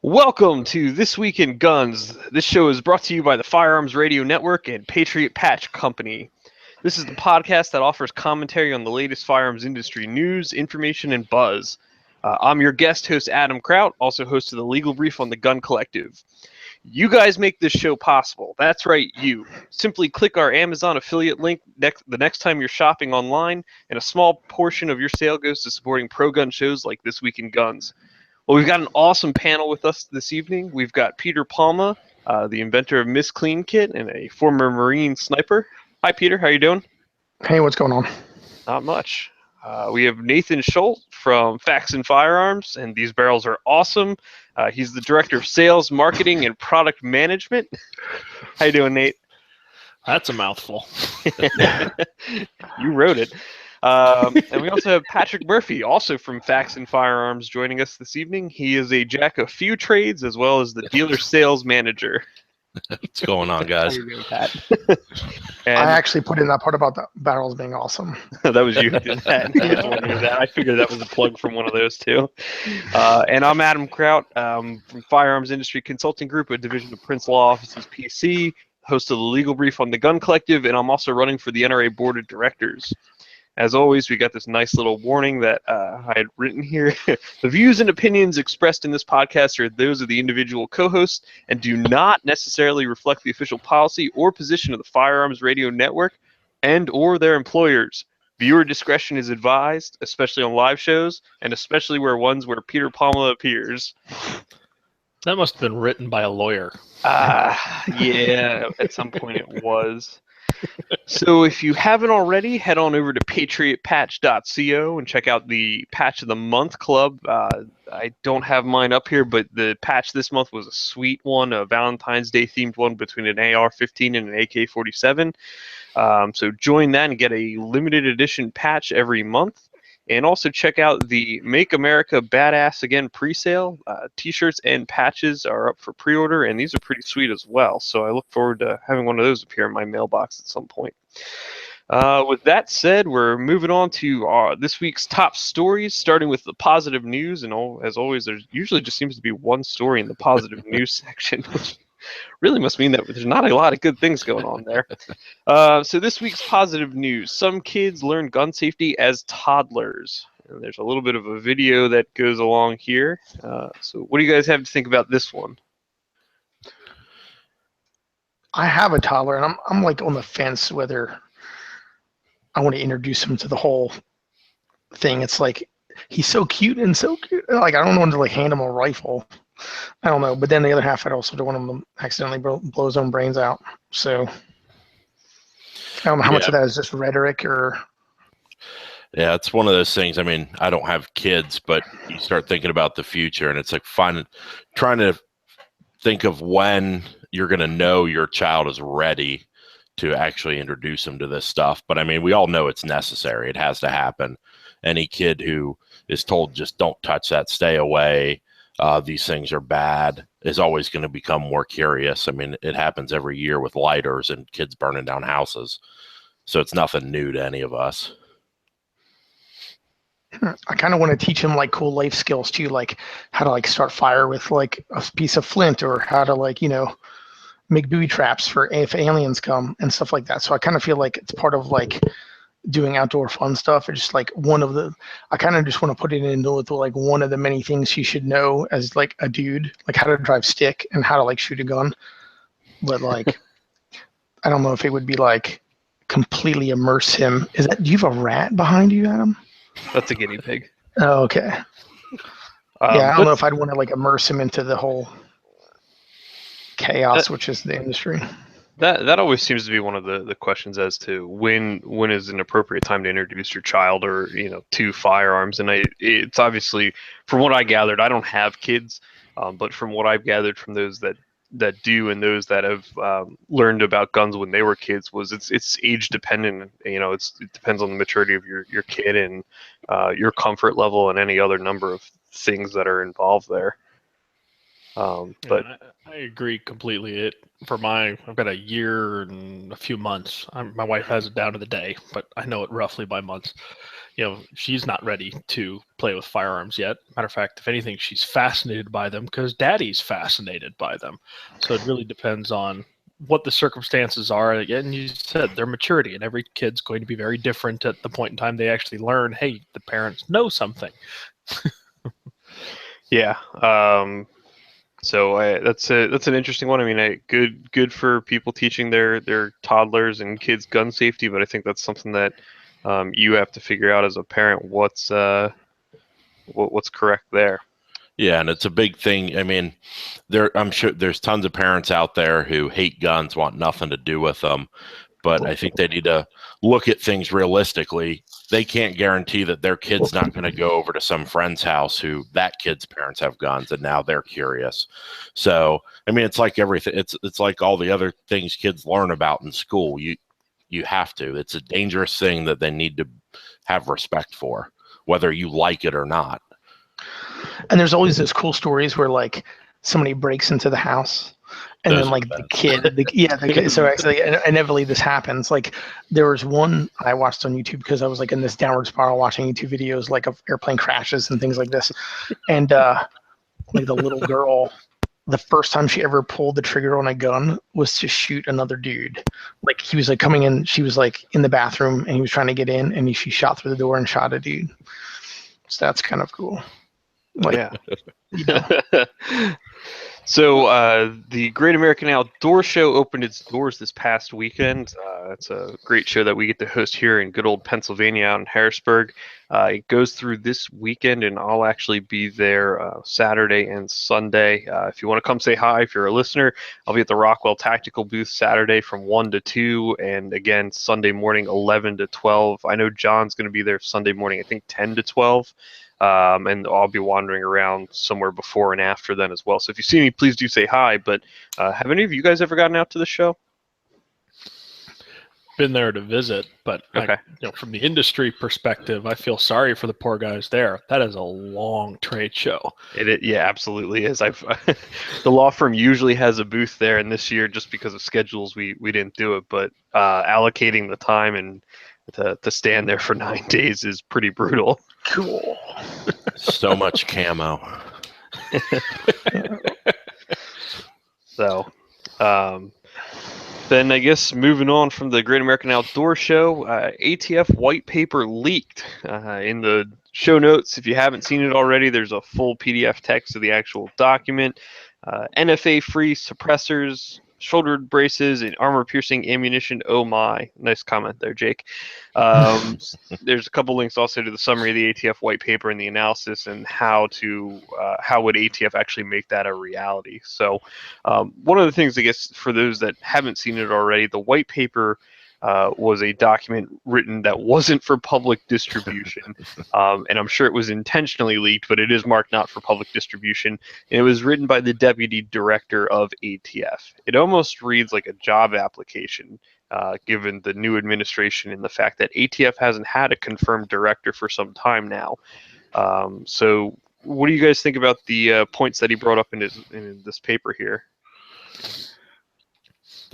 Welcome to This Week in Guns. This show is brought to you by the Firearms Radio Network and Patriot Patch Company. This is the podcast that offers commentary on the latest firearms industry news, information, and buzz. I'm your guest host, Adam Kraut, also host of the Legal Brief on the Gun Collective. You guys make this show possible. That's right, you. Simply click our Amazon affiliate link the next time you're shopping online, and a small portion of your sale goes to supporting pro-gun shows like This Week in Guns. Well, we've got an awesome panel with us this evening. We've got Peter Palma, the inventor of Miss Clean Kit and a former Marine sniper. Hi, Peter. How you doing? Hey, what's going on? Not much. We have Nathan Schultz from Facts and Firearms, and these barrels are awesome. He's the director of sales, marketing, and product management. How you doing, Nate? That's a mouthful. You wrote it. And we also have Patrick Murphy, also from Facts and Firearms, joining us this evening. He is a jack of few trades, as well as the dealer sales manager. What's going on, guys? How you doing, Pat? I actually put in that part about the barrels being awesome. That was you who did that. I figured that was a plug from one of those two. And I'm Adam Kraut from Firearms Industry Consulting Group, a division of Prince Law Offices PC, host of the Legal Brief on the Gun Collective, and I'm also running for the NRA Board of Directors. As always, we got this nice little warning that I had written here. The views and opinions expressed in this podcast are those of the individual co-hosts and do not necessarily reflect the official policy or position of the Firearms Radio Network and or their employers. Viewer discretion is advised, especially on live shows, and especially where Peter Palma appears. That must have been written by a lawyer. Yeah, at some point it was. So if you haven't already, head on over to patriotpatch.co and check out the Patch of the Month Club. I don't have mine up here, but the patch this month was a sweet one, a Valentine's Day themed one between an AR-15 and an AK-47. So join that and get a limited edition patch every month. And also check out the Make America Badass Again pre-sale. T-shirts and patches are up for pre-order, and these are pretty sweet as well. So I look forward to having one of those appear in my mailbox at some point. With that said, we're moving on to this week's top stories, starting with the positive news. And as always, there usually just seems to be one story in the positive news section, which really must mean that there's not a lot of good things going on there. So this week's positive news. Some kids learn gun safety as toddlers. And there's a little bit of a video that goes along here. So what do you guys have to think about this one? I have a toddler, and I'm like on the fence whether I want to introduce him to the whole thing. It's like he's so cute and so cute. Like I don't want to like hand him a rifle. I don't know, but then the other half, I'd also don't want him to accidentally blow his own brains out. So I don't know how much of that is just rhetoric or. Yeah, it's one of those things. I mean, I don't have kids, but you start thinking about the future, and it's like trying to think of when you're going to know your child is ready to actually introduce them to this stuff. But I mean, we all know it's necessary. It has to happen. Any kid who is told just don't touch that, stay away, these things are bad, is always going to become more curious. I mean, it happens every year with lighters and kids burning down houses. So it's nothing new to any of us. I kind of want to teach him like cool life skills too, like how to like start fire with like a piece of flint, or how to like, make booby traps for if aliens come and stuff like that. So I kind of feel like it's part of like doing outdoor fun stuff. It's just like I kind of just want to put it into like one of the many things he should know as like a dude, like how to drive stick and how to like shoot a gun. But like, I don't know if it would be like completely immerse him. Do you have a rat behind you, Adam? That's a guinea pig. Oh, okay. Yeah, I don't know if I'd want to like immerse him into the whole chaos, which is the industry. That always seems to be one of the questions as to when is an appropriate time to introduce your child or to firearms. And it's obviously, from what I gathered, I don't have kids, but from what I've gathered from those that do and those that have learned about guns when they were kids, was it's age dependent. It depends on the maturity of your kid and your comfort level and any other number of things that are involved there. But I agree completely. I've got a year and a few months. My wife has it down to the day, but I know it roughly by months. she's not ready to play with firearms yet. Matter of fact, if anything, she's fascinated by them because daddy's fascinated by them. So it really depends on what the circumstances are. And you said their maturity, and every kid's going to be very different at the point in time they actually learn, hey, the parents know something. Yeah. So that's an interesting one. I mean, good for people teaching their toddlers and kids gun safety, but I think that's something that you have to figure out as a parent what's correct there. Yeah, and it's a big thing. I mean, I'm sure there's tons of parents out there who hate guns, want nothing to do with them. But I think they need to look at things realistically. They can't guarantee that their kid's not going to go over to some friend's house who that kid's parents have guns, and now they're curious. So, I mean, it's like everything. It's like all the other things kids learn about in school. You have to. It's a dangerous thing that they need to have respect for, whether you like it or not. And there's always those cool stories where like somebody breaks into the house. And Those then, are like, the the kid, so actually, inevitably this happens. Like, there was one I watched on YouTube because I was, like, in this downward spiral watching YouTube videos, like, of airplane crashes and things like this. And, like, the little girl, the first time she ever pulled the trigger on a gun was to shoot another dude. Like, he was, like, coming in, she was, like, in the bathroom, and he was trying to get in, and she shot through the door and shot a dude. So that's kind of cool. Like, Yeah. You know. So the Great American Outdoor Show opened its doors this past weekend. It's a great show that we get to host here in good old Pennsylvania out in Harrisburg. It goes through this weekend, and I'll actually be there Saturday and Sunday. If you want to come say hi, if you're a listener, I'll be at the Rockwell Tactical booth Saturday from 1 to 2, and again Sunday morning 11 to 12. I know John's going to be there Sunday morning, I think 10 to 12. And I'll be wandering around somewhere before and after then as well. So if you see me, please do say hi. But have any of you guys ever gotten out to the show? Been there to visit, but Okay. From the industry perspective, I feel sorry for the poor guys there. That is a long trade show. Yeah, absolutely is. The law firm usually has a booth there, and this year, just because of schedules, we didn't do it. But allocating the time and to stand there for 9 days is pretty brutal. Cool. So much camo. So, then I guess moving on from the Great American Outdoor Show, ATF white paper leaked. In the show notes, if you haven't seen it already, there's a full PDF text of the actual document. NFA-free suppressors, shoulder braces, and armor-piercing ammunition. Oh my! Nice comment there, Jake. There's a couple links also to the summary of the ATF white paper and the analysis, and how would ATF actually make that a reality. So, one of the things, I guess, for those that haven't seen it already, the white paper was a document written that wasn't for public distribution, and I'm sure it was intentionally leaked, but it is marked not for public distribution, and it was written by the deputy director of ATF. It almost reads like a job application, given the new administration and the fact that ATF hasn't had a confirmed director for some time now. So what do you guys think about the points that he brought up in this paper here?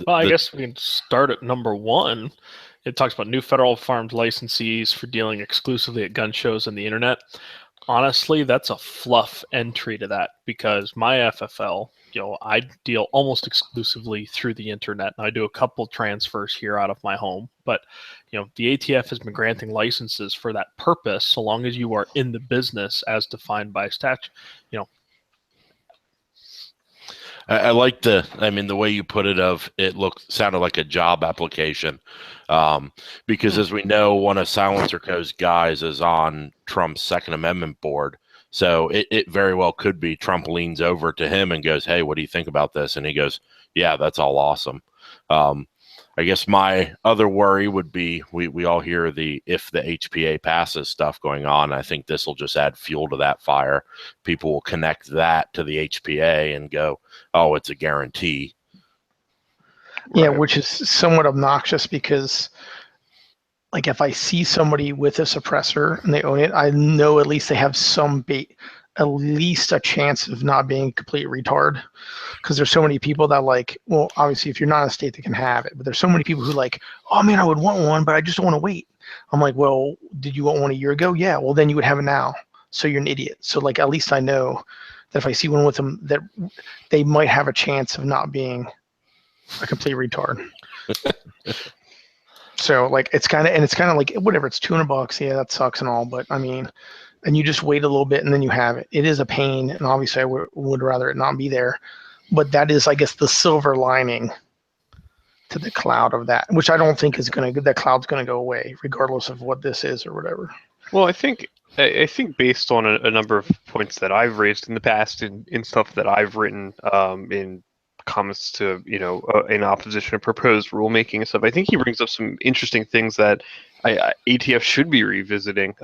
Well, I guess we can start at number one. It talks about new federal firearms licensees for dealing exclusively at gun shows and the internet. Honestly, that's a fluff entry to that, because my FFL, I deal almost exclusively through the internet. And I do a couple transfers here out of my home, but the ATF has been granting licenses for that purpose so long as you are in the business as defined by statute. I like the way you put it. Sounded like a job application, because as we know, one of Silencer Co.'s guys is on Trump's Second Amendment board. So it very well could be Trump leans over to him and goes, "Hey, what do you think about this?" And he goes, "Yeah, that's all awesome." I guess my other worry would be we all hear if the HPA passes stuff going on. I think this will just add fuel to that fire. People will connect that to the HPA and go, "Oh, it's a guarantee." Yeah, which is somewhat obnoxious because, like, if I see somebody with a suppressor and they own it, I know at least they have some at least a chance of not being a complete retard, because there's so many people that like, well, obviously if you're not in a state that can have it, but there's so many people who like, oh man, I would want one, but I just don't want to wait. I'm like, well, did you want one a year ago? Yeah, well then you would have it now. So you're an idiot. So like at least I know that if I see one with them, that they might have a chance of not being a complete retard. So like it's kind of like whatever, it's $200. Yeah, that sucks and all, but I mean, and you just wait a little bit and then you have it. It is a pain, and obviously I would rather it not be there, but that is, I guess, the silver lining to the cloud of that, which I don't think is that cloud's gonna go away regardless of what this is or whatever. Well, I think based on a number of points that I've raised in the past in stuff that I've written in comments to in opposition to proposed rulemaking and stuff, I think he brings up some interesting things that ATF should be revisiting,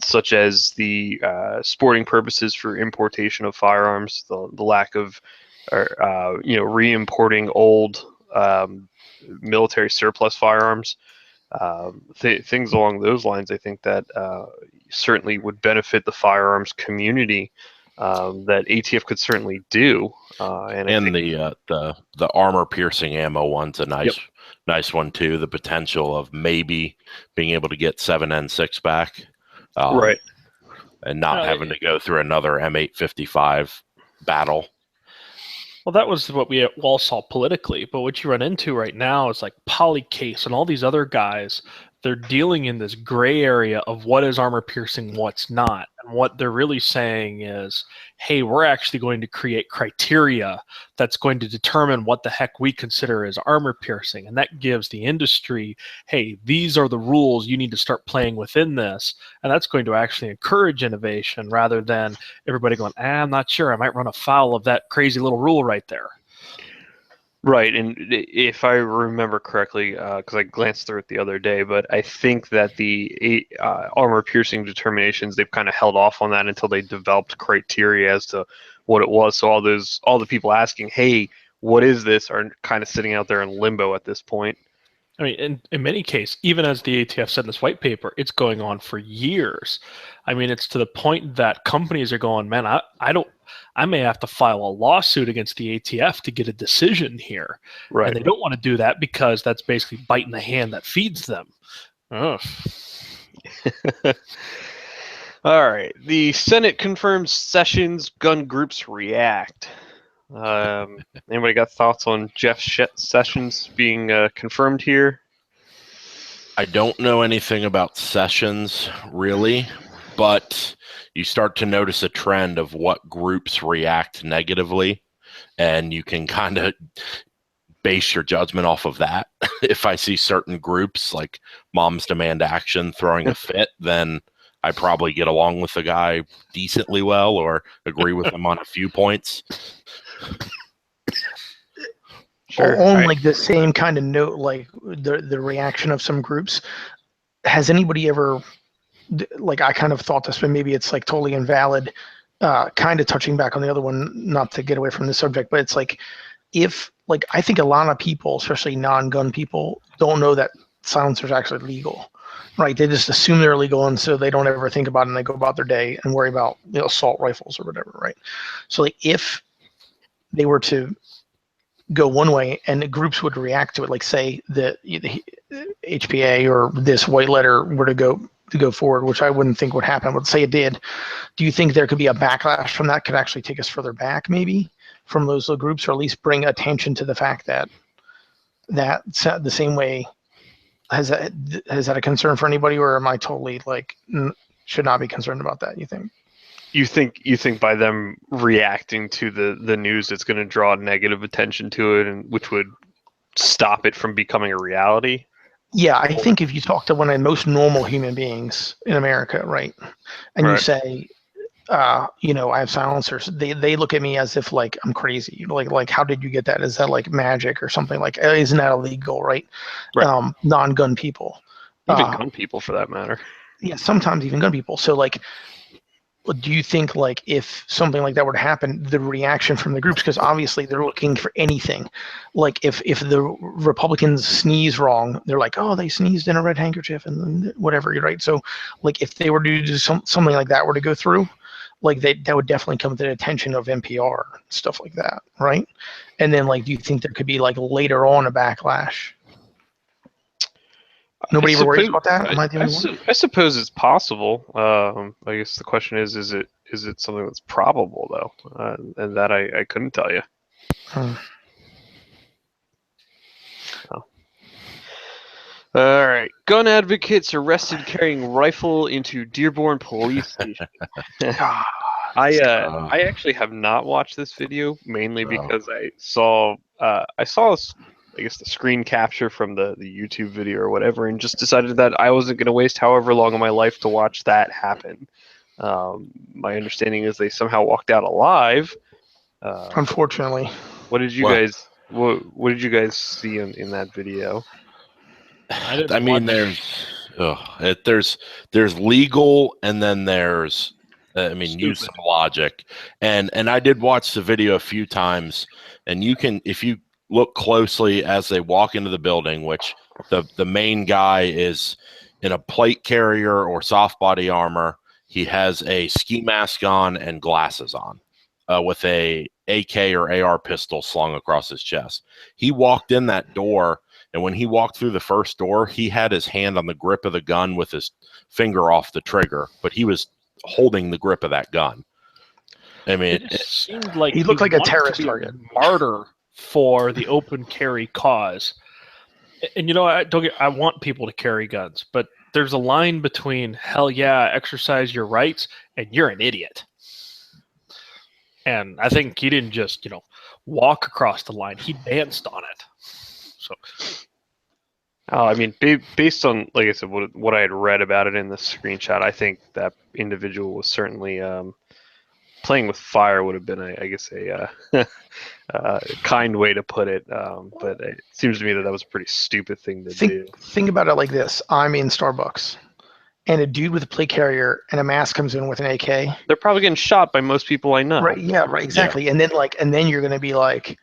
such as the sporting purposes for importation of firearms, the lack of re-importing old military surplus firearms, things along those lines. I think that certainly would benefit the firearms community, that ATF could certainly do. And the armor piercing ammo one's a nice one too. The potential of maybe being able to get 7N6 back, right, and not having to go through another M855 battle. Well, that was what we all saw politically, but what you run into right now is like Polycase and all these other guys. They're dealing in this gray area of what is armor piercing, what's not. And what they're really saying is, hey, we're actually going to create criteria that's going to determine what the heck we consider as armor piercing. And that gives the industry, hey, these are the rules, you need to start playing within this. And that's going to actually encourage innovation rather than everybody going, I'm not sure, I might run afoul of that crazy little rule right there. Right, and if I remember correctly, because I glanced through it the other day, but I think that the armor-piercing determinations, they've kind of held off on that until they developed criteria as to what it was. So all the people asking, hey, what is this, are kind of sitting out there in limbo at this point. I mean, in many cases, even as the ATF said in this white paper, it's going on for years. I mean, it's to the point that companies are going, man, I may have to file a lawsuit against the ATF to get a decision here. Right. And they don't want to do that because that's basically biting the hand that feeds them. Ugh. All right. The Senate confirms Sessions gun groups react. Anybody got thoughts on Jeff Sessions being confirmed here? I don't know anything about Sessions, really, but you start to notice a trend of what groups react negatively, and you can kind of base your judgment off of that. If I see certain groups like Moms Demand Action throwing a fit, then I probably get along with the guy decently well or agree with him on a few points. Sure. On like the same kind of note, like the reaction of some groups, has anybody ever, like, I kind of thought this, but maybe it's like totally invalid, kind of touching back on the other one, not to get away from the subject, but it's like, if, like, I think a lot of people, especially non-gun people, don't know that silencers are actually legal, right? They just assume they're illegal, and so they don't ever think about it, and they go about their day and worry about, assault rifles or whatever, right? So like, if they were to go one way and the groups would react to it, like say the HPA or this white letter were to go forward, which I wouldn't think would happen, but say it did, do you think there could be a backlash from that, could actually take us further back maybe from those little groups, or at least bring attention to the fact that the same way, has that a concern for anybody, or am I totally like should not be concerned about that, you think? You think by them reacting to the news, it's going to draw negative attention to it, and which would stop it from becoming a reality? Yeah, I think if you talk to one of the most normal human beings in America, right, and you say, I have silencers, they look at me as if like I'm crazy. Like how did you get that? Is that like magic or something? Like, isn't that illegal, right? Non-gun people, even gun people for that matter. Yeah, sometimes even gun people. So like, do you think like if something like that were to happen, the reaction from the groups, because obviously they're looking for anything, like if the Republicans sneeze wrong, they're like, oh, they sneezed in a red handkerchief and whatever, right? So like if they were to do something like that were to go through, like that would definitely come to the attention of NPR, stuff like that, right? And then like, do you think there could be like later on a backlash? Nobody ever worries about that? Am I the only one? I suppose it's possible. I guess the question is it something that's probable though? And that I couldn't tell you. Hmm. Oh. All right. Gun advocates arrested carrying rifle into Dearborn police station. I actually have not watched this video mainly because I saw I guess the screen capture from the YouTube video or whatever, and just decided that I wasn't going to waste however long of my life to watch that happen. My understanding is they somehow walked out alive. Unfortunately. What did you guys what did you guys see in that video? I mean, there's legal, and then there's use some logic, and I did watch the video a few times, and you can, if you look closely as they walk into the building, which the main guy is in a plate carrier or soft body armor. He has a ski mask on and glasses on, with a AK or AR pistol slung across his chest. He walked in that door. And when he walked through the first door, he had his hand on the grip of the gun with his finger off the trigger, but he was holding the grip of that gun. I mean, it seemed like he looked like a wanted terrorist to be target. a martyr for the open carry cause. And I want people to carry guns, but there's a line between hell yeah, exercise your rights, and you're an idiot. And I think he didn't just walk across the line; he danced on it. So, I mean, based on, like I said, what I had read about it in the screenshot, I think that individual was certainly playing with fire. Would have been, I guess, a kind way to put it. But it seems to me that was a pretty stupid thing to do. Think about it like this: I'm in Starbucks, and a dude with a plate carrier and a mask comes in with an AK. They're probably getting shot by most people I know. Right? Yeah. Right. Exactly. Yeah. And then you're going to be like,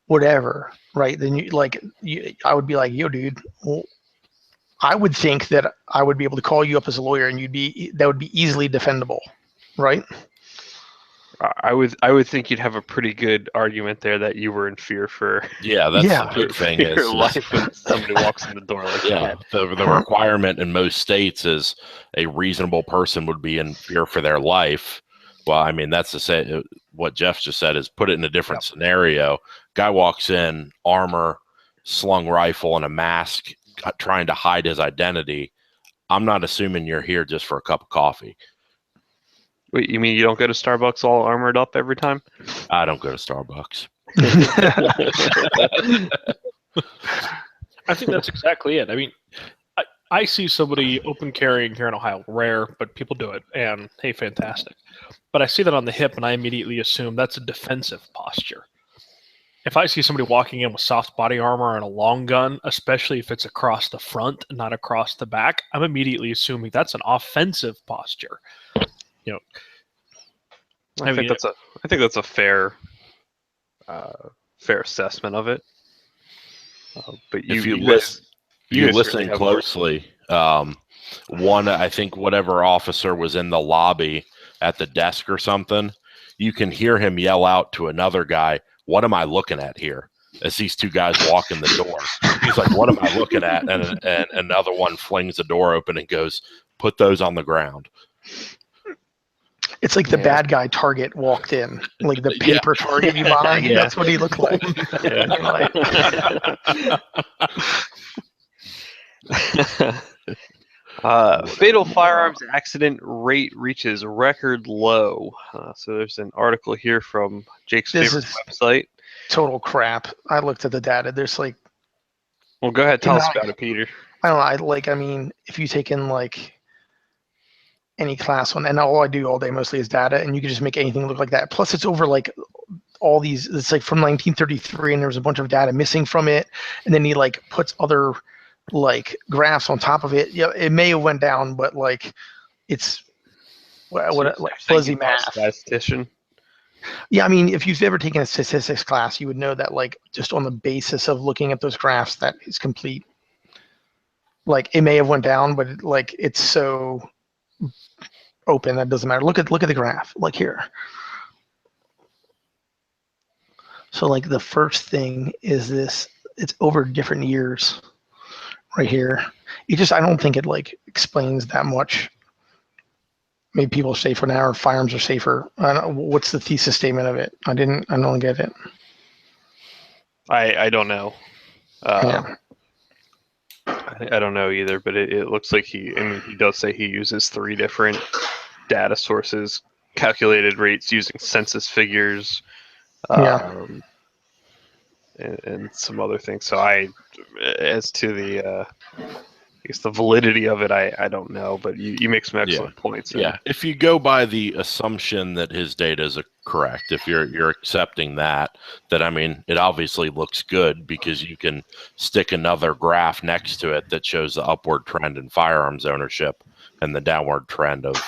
whatever, right? Then I would be like, yo, dude, well, I would think that I would be able to call you up as a lawyer, and that would be easily defendable, right? I would think you'd have a pretty good argument there that you were in fear for. Yeah, that's the big thing. Your life when somebody walks in the door like that. The requirement in most states is a reasonable person would be in fear for their life. Well, I mean, that's to say what Jeff just said is put it in a different scenario. Guy walks in, armor, slung rifle, and a mask, trying to hide his identity. I'm not assuming you're here just for a cup of coffee. Wait, you mean you don't go to Starbucks all armored up every time? I don't go to Starbucks. I think that's exactly it. I mean, I see somebody open carrying here in Ohio, rare, but people do it, and hey, fantastic. But I see that on the hip, and I immediately assume that's a defensive posture. If I see somebody walking in with soft body armor and a long gun, especially if it's across the front and not across the back, I'm immediately assuming that's an offensive posture. I think that's a fair assessment of it. But if you listen closely, I think whatever officer was in the lobby at the desk or something, you can hear him yell out to another guy, "What am I looking at here?" As these two guys walk in the door. He's like, "What am I looking at?" And another one flings the door open and goes, "Put those on the ground." It's like the bad guy Target walked in, like the paper Target you buy. Yeah. That's what he looked like. Fatal firearms accident rate reaches record low. So there's an article here from Jake's favorite website. Total crap. I looked at the data. There's like. Well, go ahead. Tell us about it, Peter. I don't know. I mean, if you take in like any class one, and all I do all day mostly is data, and you can just make anything look like that. Plus, it's over like all these. It's like from 1933, and there's a bunch of data missing from it, and then he like puts other like graphs on top of it. Yeah, it may have went down, but like it's what like fuzzy math. Statistician. Yeah, I mean, if you've ever taken a statistics class, you would know that like just on the basis of looking at those graphs, that is complete. Like it may have went down, but it's so open. That doesn't matter. Look at the graph. Like here. So like the first thing is this. It's over different years. Right here. I don't think it like explains that much. Maybe people are safer now, or firearms are safer. I don't, what's the thesis statement of it? I don't get it. I don't know. Yeah. I don't know either, but it looks like he does say he uses 3 different data sources, calculated rates using census figures, and some other things. So as to the I guess the validity of it, I don't know, but you make some excellent points. Yeah, if you go by the assumption that his data is correct, if you're accepting that, I mean, it obviously looks good because you can stick another graph next to it that shows the upward trend in firearms ownership and the downward trend of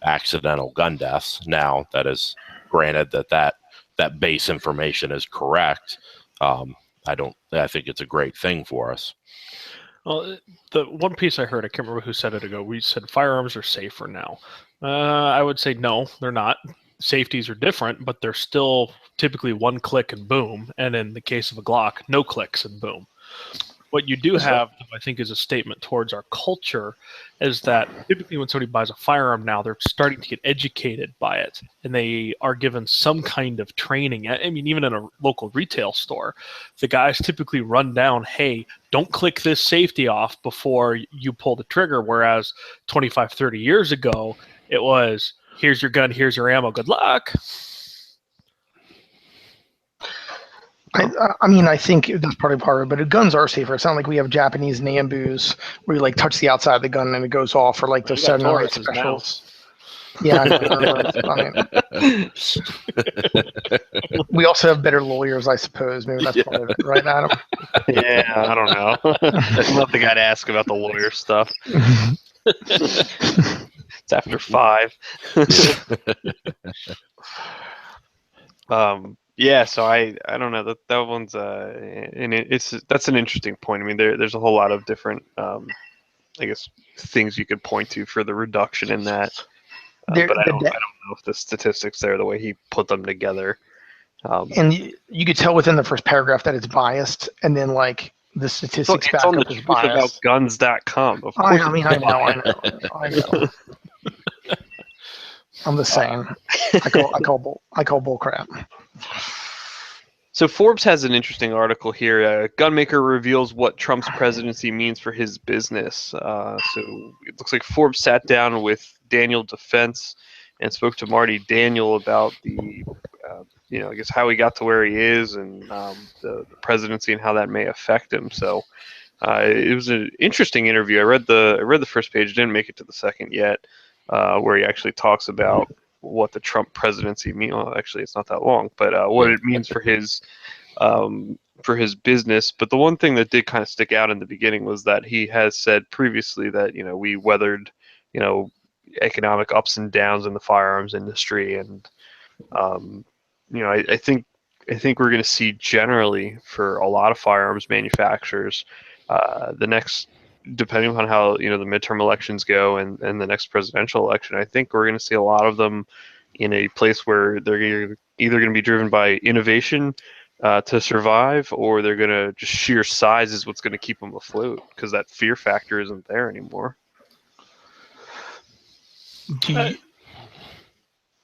accidental gun deaths. Now, that is granted that base information is correct. I think it's a great thing for us. Well, the one piece I heard, I can't remember who said it ago, we said firearms are safer now. I would say no, they're not. Safeties are different, but they're still typically 1 click and boom. And in the case of a Glock, no clicks and boom. What you do have, I think, is a statement towards our culture, is that typically when somebody buys a firearm now, they're starting to get educated by it, and they are given some kind of training. I mean, even in a local retail store, the guys typically run down, hey, don't click this safety off before you pull the trigger, whereas 25, 30 years ago, it was, here's your gun, here's your ammo, good luck. I mean, I think that's probably part of it, but guns are safer. It's not like we have Japanese Nambus where you like touch the outside of the gun and it goes off, or like those 708 specials. Yeah, I mean, we also have better lawyers, I suppose. Maybe that's part of it, right, Adam? Yeah, I don't know. I'm not the guy to ask about the lawyer stuff. It's after 5. Yeah, so I don't know, that one's and that's an interesting point. I mean, there's a whole lot of different I guess things you could point to for the reduction in that, but I don't know if the statistics there, the way he put them together. And you could tell within the first paragraph that it's biased, and then like the statistics back up is biased. Guns.com. Of course. I know. I'm the same. I call bull crap. So Forbes has an interesting article here. Gunmaker reveals what Trump's presidency means for his business. So it looks like Forbes sat down with Daniel Defense and spoke to Marty Daniel about the, I guess how he got to where he is, and the presidency and how that may affect him. So it was an interesting interview. I read the first page, didn't make it to the second yet, where he actually talks about what the Trump presidency means. Well, actually, it's not that long, but what it means for his business. But the one thing that did kind of stick out in the beginning was that he has said previously that we weathered economic ups and downs in the firearms industry, and I think we're going to see generally for a lot of firearms manufacturers the next, depending on how the midterm elections go and the next presidential election, I think we're going to see a lot of them in a place where they're either going to be driven by innovation to survive, or they're going to just sheer size is what's going to keep them afloat, because that fear factor isn't there anymore.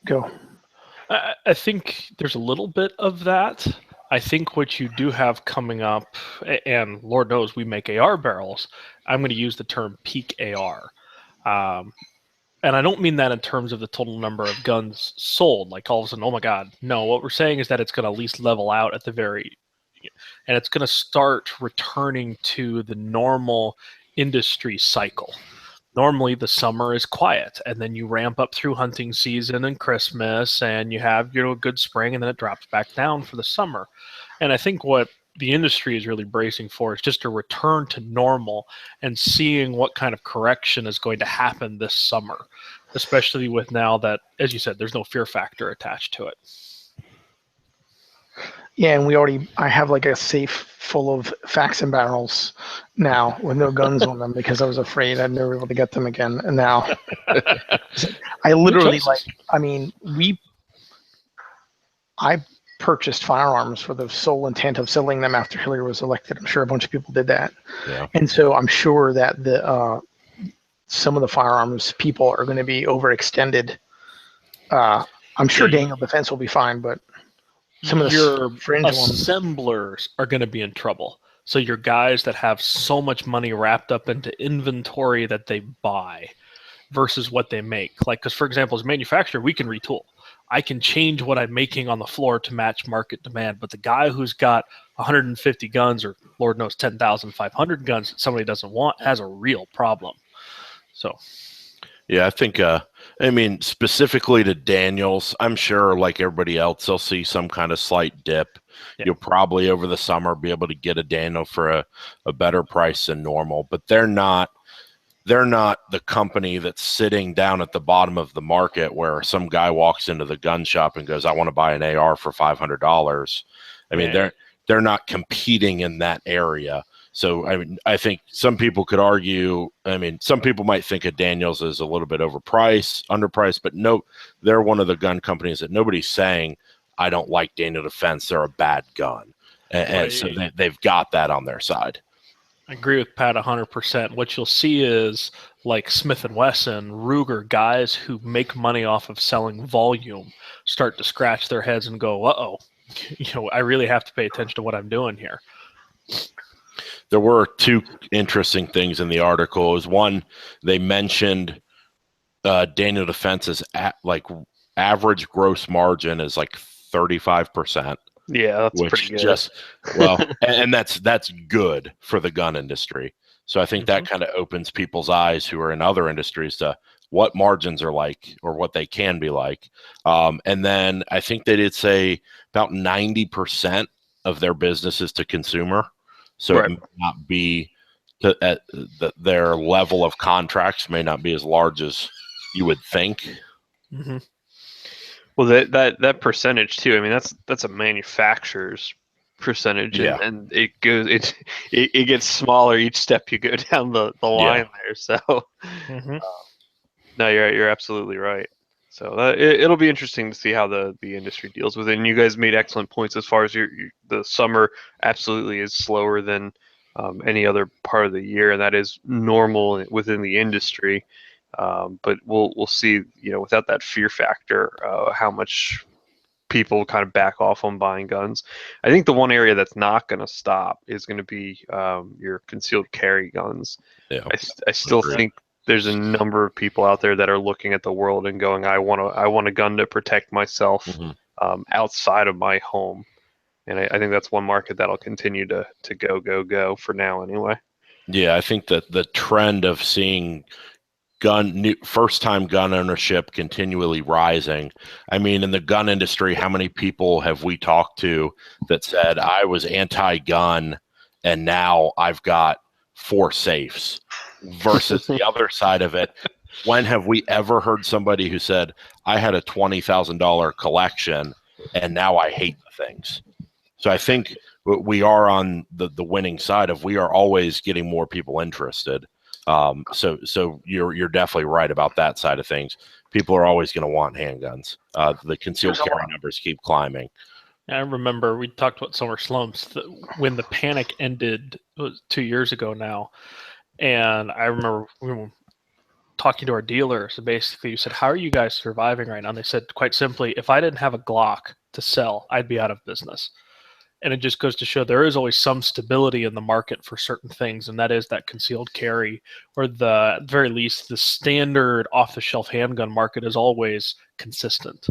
Go. I think there's a little bit of that. I think what you do have coming up, and Lord knows we make AR barrels, I'm going to use the term peak AR. And I don't mean that in terms of the total number of guns sold, like all of a sudden, oh my God. No, what we're saying is that it's going to at least level out at the very, and it's going to start returning to the normal industry cycle. Normally the summer is quiet, and then you ramp up through hunting season and Christmas, and you have a good spring, and then it drops back down for the summer. And I think what the industry is really bracing for is just a return to normal and seeing what kind of correction is going to happen this summer, especially with now that, as you said, there's no fear factor attached to it. Yeah, and I have like a safe full of Faxon barrels now with no guns on them because I was afraid I'd never be able to get them again. And now I literally choices. I purchased firearms for the sole intent of selling them after Hillary was elected. I'm sure a bunch of people did that. Yeah. And so I'm sure that some of the firearms people are going to be overextended. I'm sure Daniel Defense will be fine, but some of the Your fringe ones. assemblers are going to be in trouble. So your guys that have so much money wrapped up into inventory that they buy versus what they make. Like, because for example, as a manufacturer, we can retool. I can change what I'm making on the floor to match market demand. But the guy who's got 150 guns or Lord knows 10,500 guns that somebody doesn't want has a real problem. So, Yeah, I think, I mean, specifically to Daniels, I'm sure like everybody else, they'll see some kind of slight dip. Yeah. You'll probably over the summer be able to get a Daniel for a better price than normal, but they're not the company that's sitting down at the bottom of the market where some guy walks into the gun shop and goes, I want to buy an AR for $500. I mean, they're not competing in that area. So, I mean, I think some people could argue, I mean, some people might think of Daniels as a little bit underpriced, but no, they're one of the gun companies that nobody's saying, I don't like Daniel Defense, they're a bad gun. And so they've got that on their side. I agree with Pat 100%. What you'll see is like Smith & Wesson, Ruger, guys who make money off of selling volume start to scratch their heads and go, uh-oh, I really have to pay attention to what I'm doing here. There were two interesting things in the article. Is one, they mentioned Daniel Defense's average gross margin is like 35%. Yeah, that's pretty good. And that's good for the gun industry. So I think that kind of opens people's eyes who are in other industries to what margins are like or what they can be like. And then I think they did say about 90% of their business is to consumer. So It may not be their level of contracts may not be as large as you would think. Mm-hmm. Well, that percentage too. I mean, that's a manufacturer's percentage, and it gets smaller each step you go down the line there. So, no, you're absolutely right. So it'll be interesting to see how the industry deals with it. And you guys made excellent points as far as the summer absolutely is slower than any other part of the year, and that is normal within the industry. But we'll see, without that fear factor, how much people kind of back off on buying guns. I think the one area that's not going to stop is going to be your concealed carry guns. Yeah, I still think there's a number of people out there that are looking at the world and going, I want a gun to protect myself outside of my home. And I think that's one market that'll continue to go for now anyway. Yeah, I think that the trend of seeing first-time gun ownership continually rising. I mean, in the gun industry, how many people have we talked to that said, I was anti-gun and now I've got 4 safes, versus the other side of it? When have we ever heard somebody who said, I had a $20,000 collection and now I hate the things? So I think we are on the winning side of, we are always getting more people interested. So you're definitely right about that side of things. People are always going to want handguns. The concealed carry numbers keep climbing. I remember we talked about summer slumps when the panic ended. It was 2 years ago now, and I remember we were talking to our dealers. So basically, you said, "How are you guys surviving right now?" And they said, quite simply, "If I didn't have a Glock to sell, I'd be out of business." And it just goes to show there is always some stability in the market for certain things, and that is that concealed carry, or at the very least, the standard off-the-shelf handgun market is always consistent.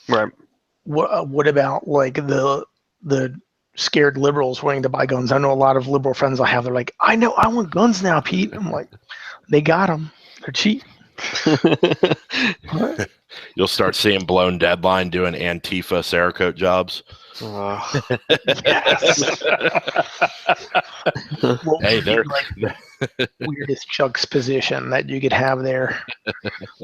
Right. What about like the scared liberals wanting to buy guns? I know a lot of liberal friends I have. They're like, I want guns now, Pete. I'm like, they got them. They're cheap. You'll start seeing Blown Deadline doing Antifa Cerakote jobs. Yes. Hey, they're weirdest juxtaposition that you could have there,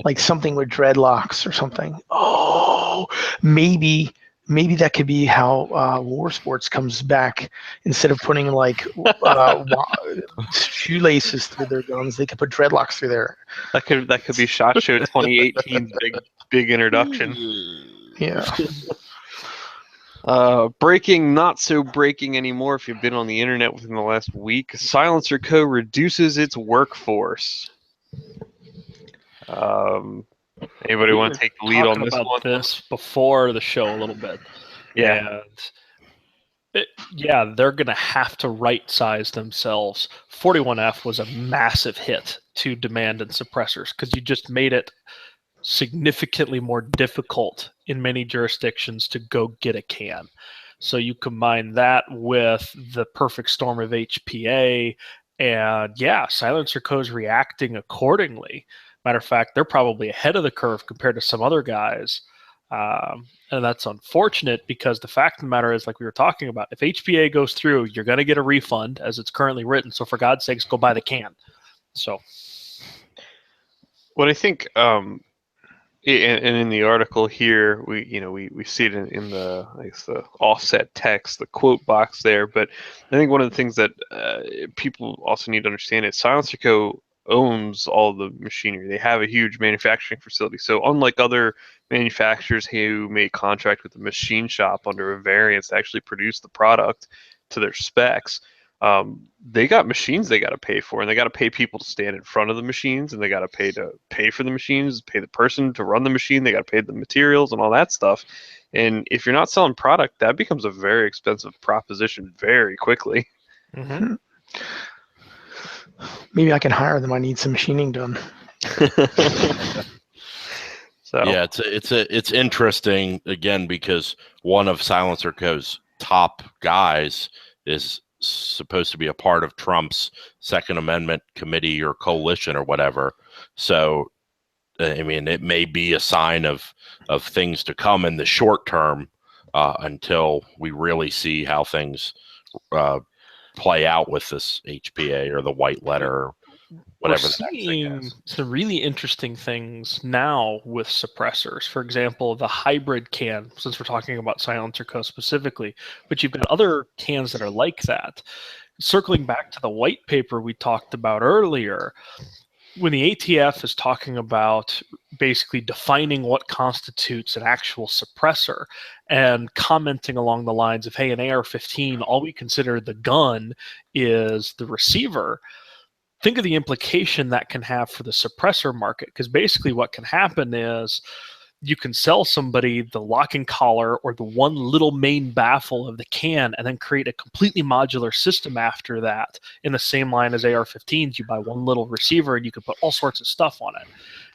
like something with dreadlocks or something. Oh, maybe maybe that could be how war sports comes back. Instead of putting like shoelaces through their guns, they could put dreadlocks through there. That could be SHOT Show 2018's big introduction. Yeah. Breaking, not so breaking anymore. If you've been on the internet within the last week, Silencer Co. reduces its workforce. Anybody want to take the lead on this about one? This before the show a little bit. Yeah. And they're going to have to right-size themselves. 41F was a massive hit to demand and suppressors because you just made it significantly more difficult in many jurisdictions to go get a can. So you combine that with the perfect storm of HPA, and Silencer Co.'s reacting accordingly. Matter of fact, they're probably ahead of the curve compared to some other guys. And that's unfortunate because the fact of the matter is, like we were talking about, if HPA goes through, you're going to get a refund as it's currently written. So for God's sakes, go buy the can. So what I think, and in the article here, we see it in the, I guess, the offset text, the quote box there. But I think one of the things that people also need to understand is Silencer Co. owns all the machinery. They have a huge manufacturing facility. So unlike other manufacturers who may contract with the machine shop under a variance to actually produce the product to their specs, they got machines they got to pay for, and they got to pay people to stand in front of the machines, and they got to pay for the machines, pay the person to run the machine, they got to pay the materials and all that stuff. And if you're not selling product, that becomes a very expensive proposition very quickly. Mm-hmm. Maybe I can hire them. I need some machining done. So yeah, it's interesting again because one of Silencer Co.'s top guys is supposed to be a part of Trump's Second Amendment committee or coalition or whatever. So, I mean, it may be a sign of things to come in the short term until we really see how things play out with this HPA or the white letter. Whatever. We're seeing some really interesting things now with suppressors. For example, the hybrid can, since we're talking about Silencer Co. specifically, but you've got other cans that are like that. Circling back to the white paper we talked about earlier, when the ATF is talking about basically defining what constitutes an actual suppressor and commenting along the lines of, hey, an AR-15, all we consider the gun is the receiver. Think of the implication that can have for the suppressor market, because basically what can happen is you can sell somebody the lock and collar or the one little main baffle of the can and then create a completely modular system after that in the same line as AR-15s. You buy one little receiver and you can put all sorts of stuff on it.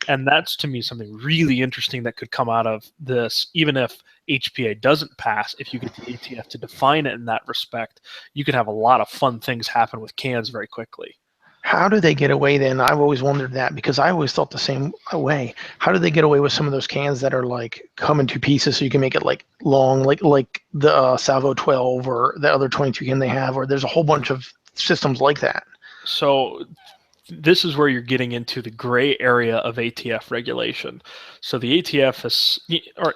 And that's, to me, something really interesting that could come out of this. Even if HPA doesn't pass, if you get the ATF to define it in that respect, you could have a lot of fun things happen with cans very quickly. How do they get away then? I've always wondered that because I always thought the same way. How do they get away with some of those cans that are like come in two pieces so you can make it like long, like the Salvo 12 or the other 22 can they have, or there's a whole bunch of systems like that. So this is where you're getting into the gray area of ATF regulation. So the ATF is, or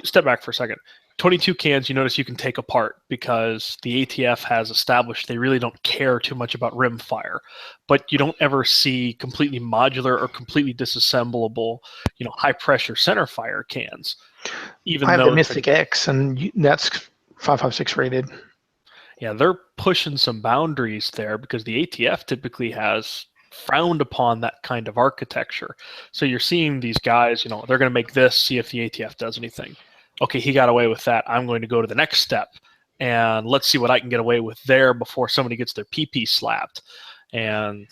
step back for a second. 22 cans, you notice you can take apart because the ATF has established they really don't care too much about rim fire, but you don't ever see completely modular or completely disassemblable, high pressure center fire cans. Even I have though the Mystic X, and that's 5.56 rated. Yeah, they're pushing some boundaries there because the ATF typically has frowned upon that kind of architecture. So you're seeing these guys, they're going to make this, see if the ATF does anything. Okay, he got away with that. I'm going to go to the next step, and let's see what I can get away with there before somebody gets their PP slapped. And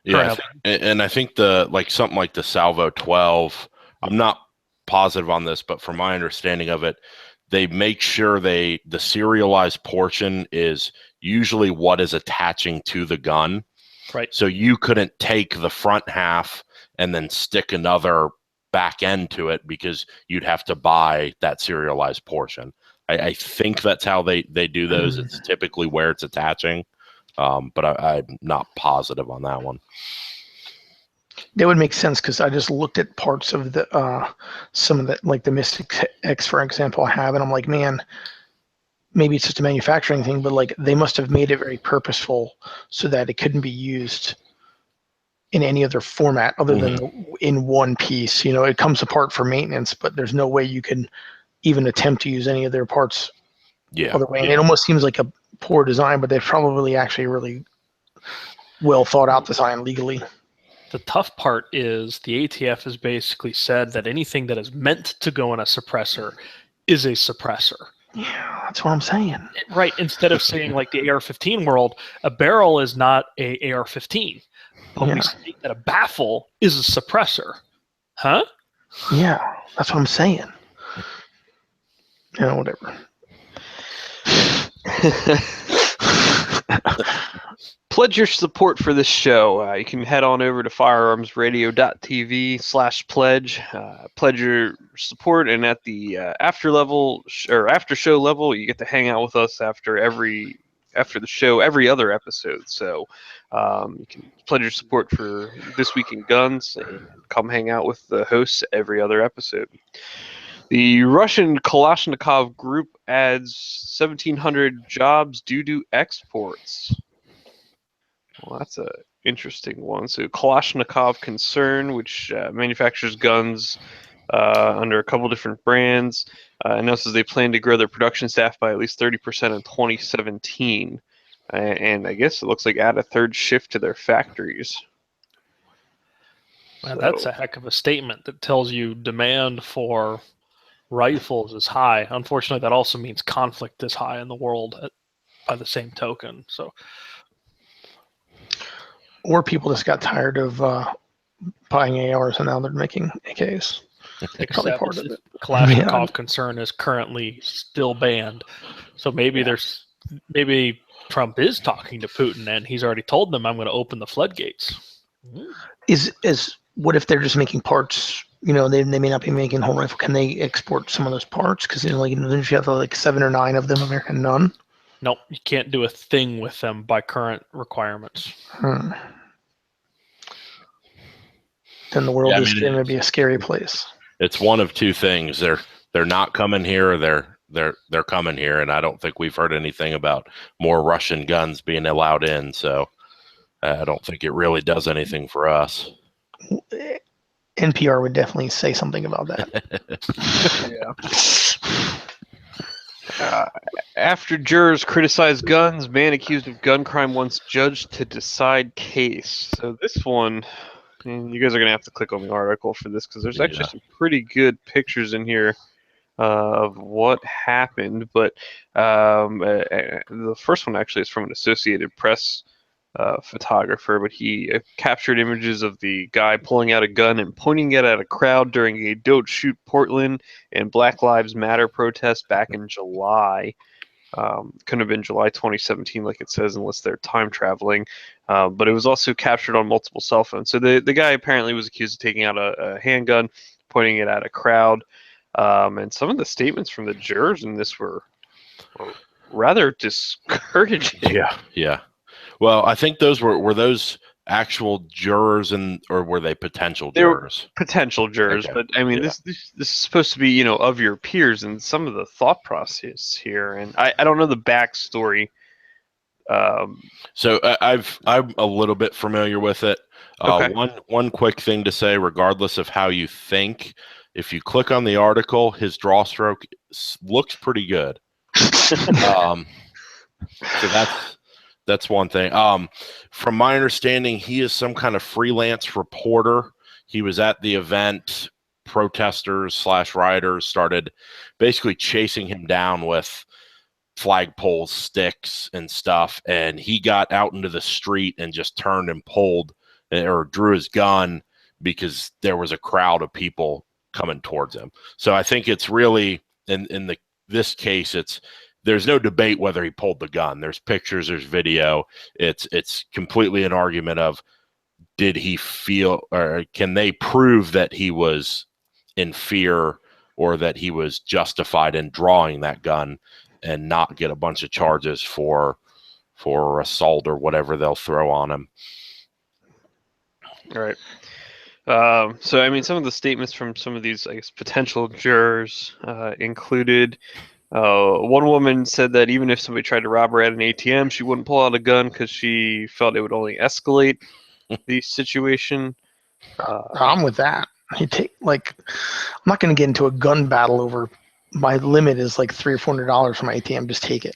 yeah, and I think something like the Salvo 12. I'm not positive on this, but from my understanding of it, they make sure the serialized portion is usually what is attaching to the gun. Right. So you couldn't take the front half and then stick another back end to it because you'd have to buy that serialized portion. I think that's how they do those. It's typically where it's attaching, but I'm not positive on that one. That would make sense because I just looked at parts of the some of the like the Mystic X, for example, I have, and I'm like, man, maybe it's just a manufacturing thing, but like they must have made it very purposeful so that it couldn't be used in any other format other than in one piece. You know, it comes apart for maintenance, but there's no way you can even attempt to use any of their parts other way. And it almost seems like a poor design, but they've probably actually really well thought out design legally. The tough part is the ATF has basically said that anything that is meant to go in a suppressor is a suppressor. Yeah, that's what I'm saying. Right. Instead of saying like the AR-15 world, a barrel is not a AR-15. But we state that a baffle is a suppressor. Huh? Yeah, that's what I'm saying. Yeah, whatever. Pledge your support for this show. You can head on over to firearmsradio.tv/pledge. Pledge your support, and at the after show level, you get to hang out with us after the show, every other episode. So you can pledge your support for This Week in Guns and come hang out with the hosts every other episode. The Russian Kalashnikov group adds 1,700 jobs due to exports. Well, that's a interesting one. So Kalashnikov Concern, which manufactures guns under a couple different brands, announces they plan to grow their production staff by at least 30% in 2017. And I guess it looks like add a third shift to their factories. Man, that's a heck of a statement that tells you demand for rifles is high. Unfortunately, that also means conflict is high in the world by the same token. So, or people just got tired of buying ARs and now they're making AKs. Except part of it. Kalashnikov Concern is currently still banned. So maybe maybe Trump is talking to Putin and he's already told them, I'm going to open the floodgates. What if they're just making parts? You know, they may not be making whole rifle. Can they export some of those parts? Because you have like 7 or 9 of them, American none. Nope, you can't do a thing with them by current requirements. Then the world is going to be a scary place. It's one of two things: they're not coming here, or they're coming here, and I don't think we've heard anything about more Russian guns being allowed in. So I don't think it really does anything for us. NPR would definitely say something about that. After jurors criticize guns, man accused of gun crime wants judge to decide case. So this one, you guys are going to have to click on the article for this because there's actually some pretty good pictures in here of what happened. But the first one actually is from an Associated Press photographer, but he captured images of the guy pulling out a gun and pointing it at a crowd during a Don't Shoot Portland and Black Lives Matter protest back in July. Couldn't have been July 2017 like it says unless they're time traveling, but it was also captured on multiple cell phones. So the guy apparently was accused of taking out a handgun, pointing it at a crowd, and some of the statements from the jurors in this were rather discouraging. Yeah. Well, I think those were those actual jurors or were they potential jurors? They were potential jurors, okay. But I mean, this is supposed to be, of your peers and some of the thought process here. And I don't know the backstory. So I'm a little bit familiar with it. Okay. One quick thing to say, regardless of how you think, if you click on the article, his draw stroke looks pretty good. So that's one thing. From my understanding, he is some kind of freelance reporter. He was at the event. Protesters / rioters started basically chasing him down with flagpoles, sticks, and stuff. And he got out into the street and just turned and pulled or drew his gun because there was a crowd of people coming towards him. So I think it's really in this case, there's no debate whether he pulled the gun. There's pictures, there's video. It's completely an argument of did he feel or can they prove that he was in fear or that he was justified in drawing that gun and not get a bunch of charges for assault or whatever they'll throw on him. All right. So, I mean, some of the statements from some of these, I guess, potential jurors included one woman said that even if somebody tried to rob her at an ATM, she wouldn't pull out a gun because she felt it would only escalate the situation. I'm with that. You take I'm not going to get into a gun battle over. My limit is like $300 or $400 for my ATM. Just take it.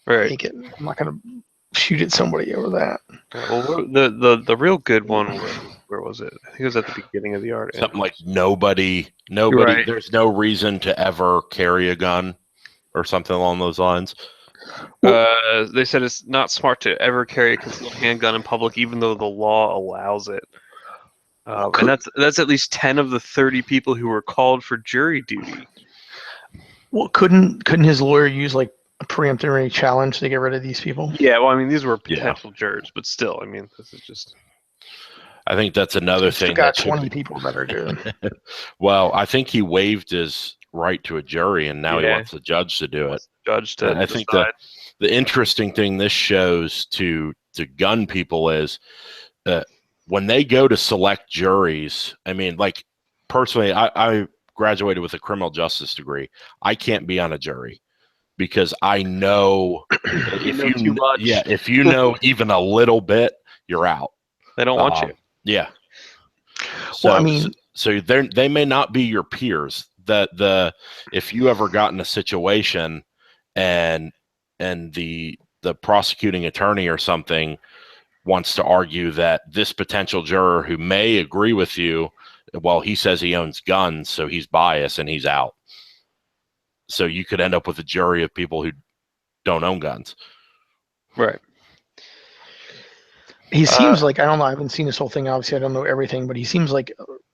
Right. Take it. I'm not going to shoot at somebody over that. Well, the real good one was, where was it? I think it was at the beginning of the article. Something like nobody. Right. There's no reason to ever carry a gun, or something along those lines. They said it's not smart to ever carry a concealed handgun in public, even though the law allows it. And that's at least 10 of the 30 people who were called for jury duty. Well, couldn't his lawyer use like a preemptory challenge to get rid of these people? Yeah, well, I mean, these were potential jurors, but still, I mean, this is just. I think that's another thing. Got 20 people that are good. Well, I think he waived his right to a jury, and now he wants the judge to do it. Judge to I think the interesting thing this shows to gun people is when they go to select juries. I mean, like personally, I graduated with a criminal justice degree. I can't be on a jury because I know if you know even a little bit, you're out. They don't want you. Yeah. So, well, I mean, so they may not be your peers. If you ever got in a situation and the prosecuting attorney or something wants to argue that this potential juror who may agree with you, well, he says he owns guns, so he's biased and he's out. So you could end up with a jury of people who don't own guns. Right. He seems like, I don't know, I haven't seen this whole thing. Obviously, I don't know everything, but he seems like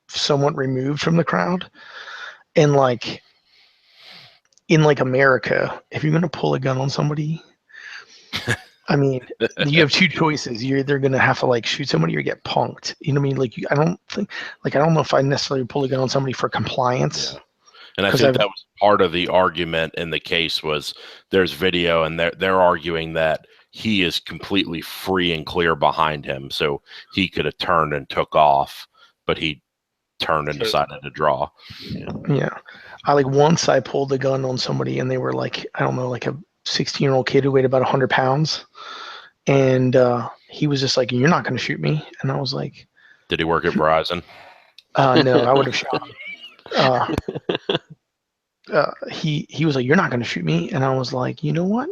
somewhat removed from the crowd. And like in like America, if you're going to pull a gun on somebody, I mean, you have two choices. You're either going to have to like shoot somebody or get punked. You know what I mean? Like, I don't know if I necessarily pull a gun on somebody for compliance. Yeah. And I think that was part of the argument in the case was there's video and they're arguing that he is completely free and clear behind him. So he could have turned and took off, but he turned and decided to draw. Yeah. Once I pulled the gun on somebody and they were like, I don't know, like a 16-year-old kid who weighed about 100 pounds. And he was just like, you're not going to shoot me. And I was like, did he work at Verizon? No, I would have shot him. He was like, you're not going to shoot me. And I was like, you know what?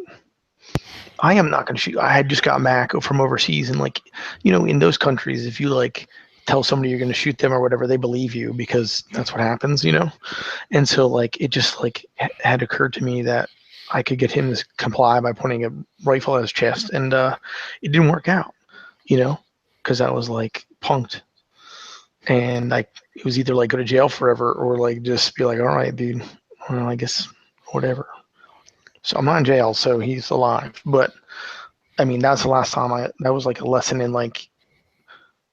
I am not going to shoot. I had just got back from overseas. And like, you know, in those countries, if you like tell somebody you're going to shoot them or whatever, they believe you because that's what happens, you know? And so like, it just like had occurred to me that I could get him to comply by pointing a rifle at his chest. And it didn't work out, you know, because I was like punked. And like, it was either like go to jail forever or like just be like, all right, dude, well, I guess whatever. So I'm not in jail, so he's alive. But I mean, that's the last time that was like a lesson in like,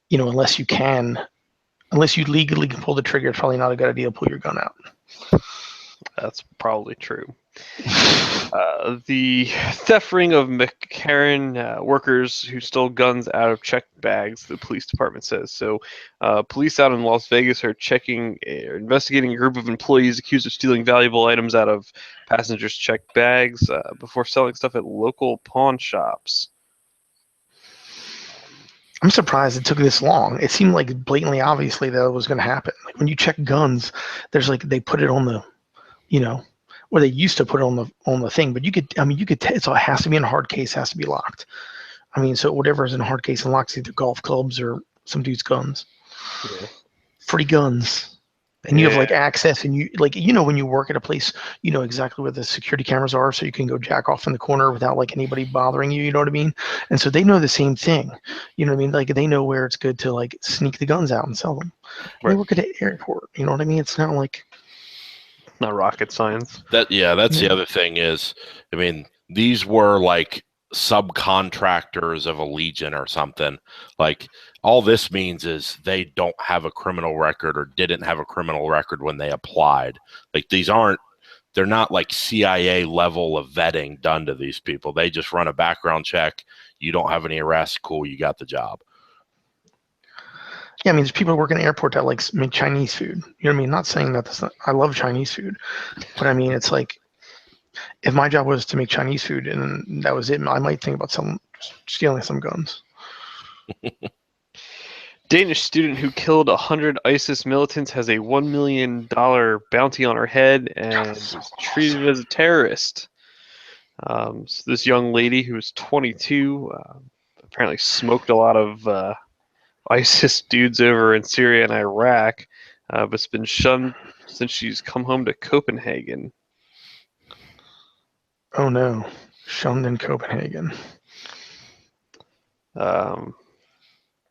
you know, unless you legally can pull the trigger, it's probably not a good idea to pull your gun out. That's probably true. The theft ring of McCarran workers who stole guns out of checked bags, the police department says. So police out in Las Vegas are investigating a group of employees accused of stealing valuable items out of passengers' checked bags before selling stuff at local pawn shops. I'm surprised it took this long. It seemed like blatantly obviously that it was going to happen. Like when you check guns, there's like they put it on the, you know, or they used to put it on the thing, but you could so it has to be in a hard case, has to be locked. I mean, so whatever is in a hard case and locked, either golf clubs or some dude's guns. Yeah. Free guns. And you have like access, and you like, you know, when you work at a place, you know exactly where the security cameras are, so you can go jack off in the corner without like anybody bothering you. You know what I mean? And so they know the same thing. You know what I mean? Like they know where it's good to like sneak the guns out and sell them. Right. They work at an airport. You know what I mean? It's not like not rocket science. That's the other thing is, I mean, these were like subcontractors of a Legion or something. Like all this means is they don't have a criminal record or didn't have a criminal record when they applied. Like they're not like CIA level of vetting done to these people. They just run a background check. You don't have any arrests. Cool. You got the job. Yeah, I mean, there's people who work in the airport that like make Chinese food. You know what I mean? Not saying that I love Chinese food, but I mean, it's like if my job was to make Chinese food and that was it, I might think about stealing some guns. Danish student who killed 100 ISIS militants has a $1 million bounty on her head and is treated as a terrorist. So this young lady who was 22 apparently smoked a lot of ISIS dudes over in Syria and Iraq, but's been shunned since she's come home to Copenhagen. Oh no, shunned in Copenhagen.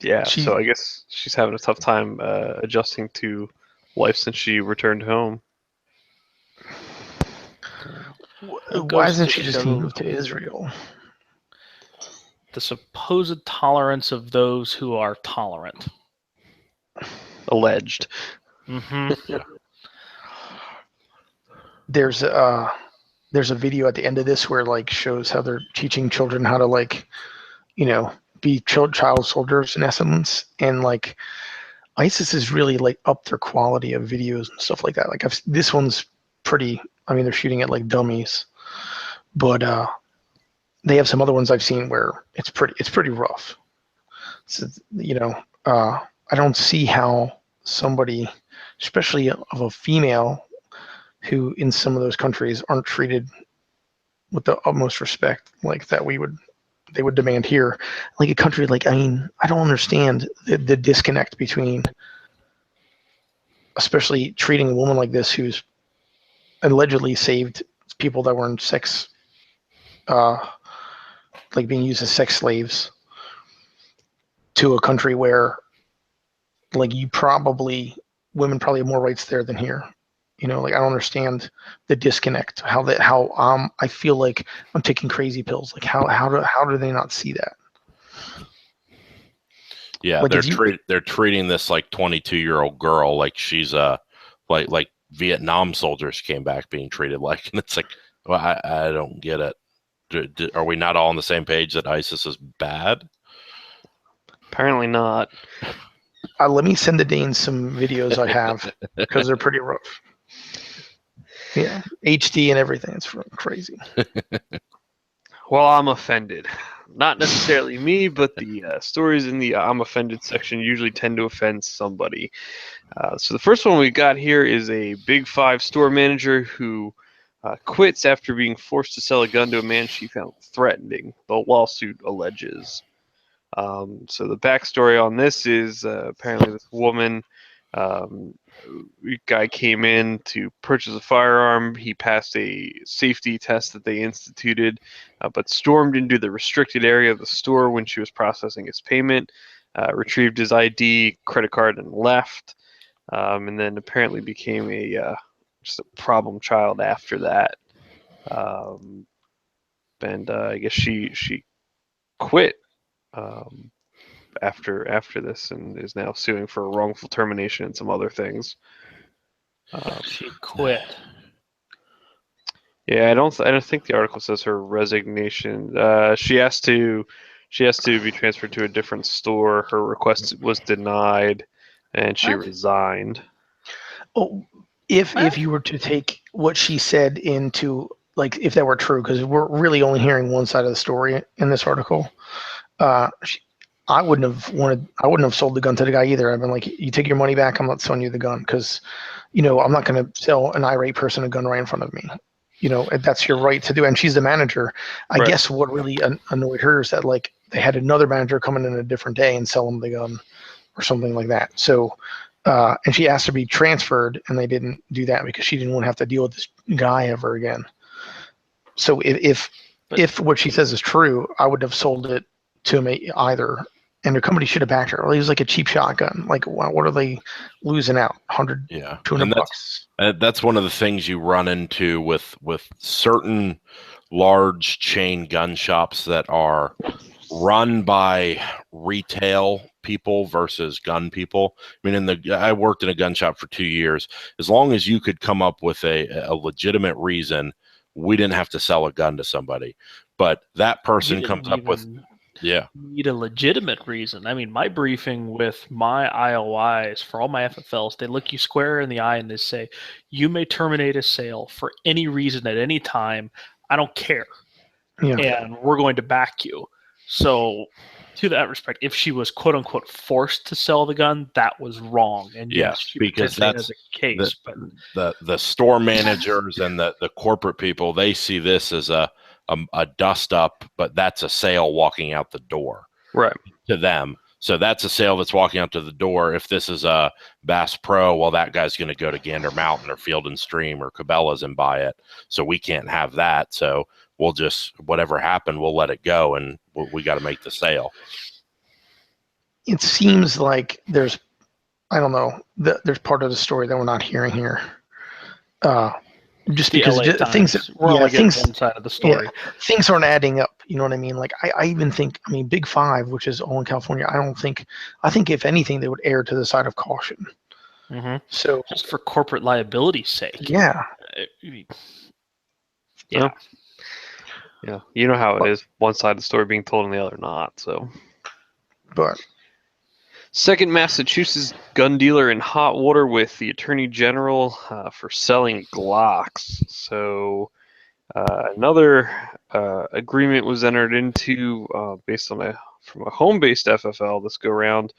Yeah, so I guess she's having a tough time adjusting to life since she returned home. Why hasn't she just moved to Israel? The supposed tolerance of those who are tolerant. Alleged. Mm-hmm. There's a video at the end of this where like shows how they're teaching children how to like, you know, be child soldiers in essence, and like ISIS is really like up their quality of videos and stuff like that. Like this one's pretty. I mean, they're shooting at like dummies, but they have some other ones I've seen where it's pretty rough. So, you know, I don't see how somebody, especially of a female, who in some of those countries aren't treated with the utmost respect like that they would demand here. Like a country like, I mean, I don't understand the disconnect between, especially treating a woman like this who's allegedly saved people that were in sex, like being used as sex slaves, to a country where like women probably have more rights there than here. You know, like I don't understand the disconnect. I feel like I'm taking crazy pills. Like how do they not see that? Yeah, like they're treating this like 22-year-old girl like she's like Vietnam soldiers came back being treated like, and it's like, well, I don't get it. Are we not all on the same page that ISIS is bad? Apparently not. Let me send the Danes some videos I have because they're pretty rough. Yeah, HD and everything. It's crazy. Well, I'm offended. Not necessarily me, but the stories in the I'm offended section usually tend to offend somebody. So the first one we got here is a Big Five store manager who quits after being forced to sell a gun to a man she found threatening, the lawsuit alleges. So the backstory on this is apparently this woman, guy came in to purchase a firearm. He passed a safety test that they instituted, but stormed into the restricted area of the store when she was processing his payment, retrieved his ID, credit card, and left. And then apparently became just a problem child after that. And I guess she quit after this and is now suing for wrongful termination and some other things. She quit. Yeah, I don't think the article says her resignation. She has to be transferred to a different store. Her request was denied, and she resigned. Oh, if you were to take what she said into like if that were true, because we're really only hearing one side of the story in this article. I wouldn't have sold the gun to the guy either. I've been like, you take your money back, I'm not selling you the gun, because, you know, I'm not going to sell an irate person a gun right in front of me. You know, that's your right to do. And she's the manager. I guess what really annoyed her is that like they had another manager come in a different day and sell them the gun or something like that. So, and she asked to be transferred, and they didn't do that because she didn't want to have to deal with this guy ever again. So if what she says is true, I would have sold it to him either. And the company should have backed her. Well, he was like a cheap shotgun. Like, what are they losing out? 100, yeah, $200. That's one of the things you run into with certain large chain gun shops that are run by retail people versus gun people. I mean, I worked in a gun shop for 2 years. As long as you could come up with a legitimate reason, we didn't have to sell a gun to somebody. But that person comes up with Yeah. You need a legitimate reason. I mean, my briefing with my IOIs for all my FFLs, they look you square in the eye and they say, you may terminate a sale for any reason at any time. I don't care. Yeah. And we're going to back you. So, to that respect, if she was quote unquote forced to sell the gun, that was wrong. And Yeah, yes, she because participated that's as a case. But the store managers and the corporate people, they see this as a dust up, but that's a sale walking out the door Right. to them. So that's a sale that's walking out to the door. If this is a Bass Pro, well, that guy's going to go to Gander Mountain or Field and Stream or Cabela's and buy it. So we can't have that. So we'll just, whatever happened, we'll let it go, and we got to make the sale. It seems like there's, I don't know, there's part of the story that we're not hearing here. Just the because LA things, we're only getting things, one side of the story. things aren't adding up. You know what I mean? Like I even think, I mean, Big Five, which is all in California, I think if anything, they would err to the side of caution. Mm-hmm. So just for corporate liability's sake. Yeah. Yeah. Yeah. You know how it is. One side of the story being told and the other not. So. But Second Massachusetts gun dealer in hot water with the Attorney General for selling Glocks. So another agreement was entered into based on from a home-based FFL this go round.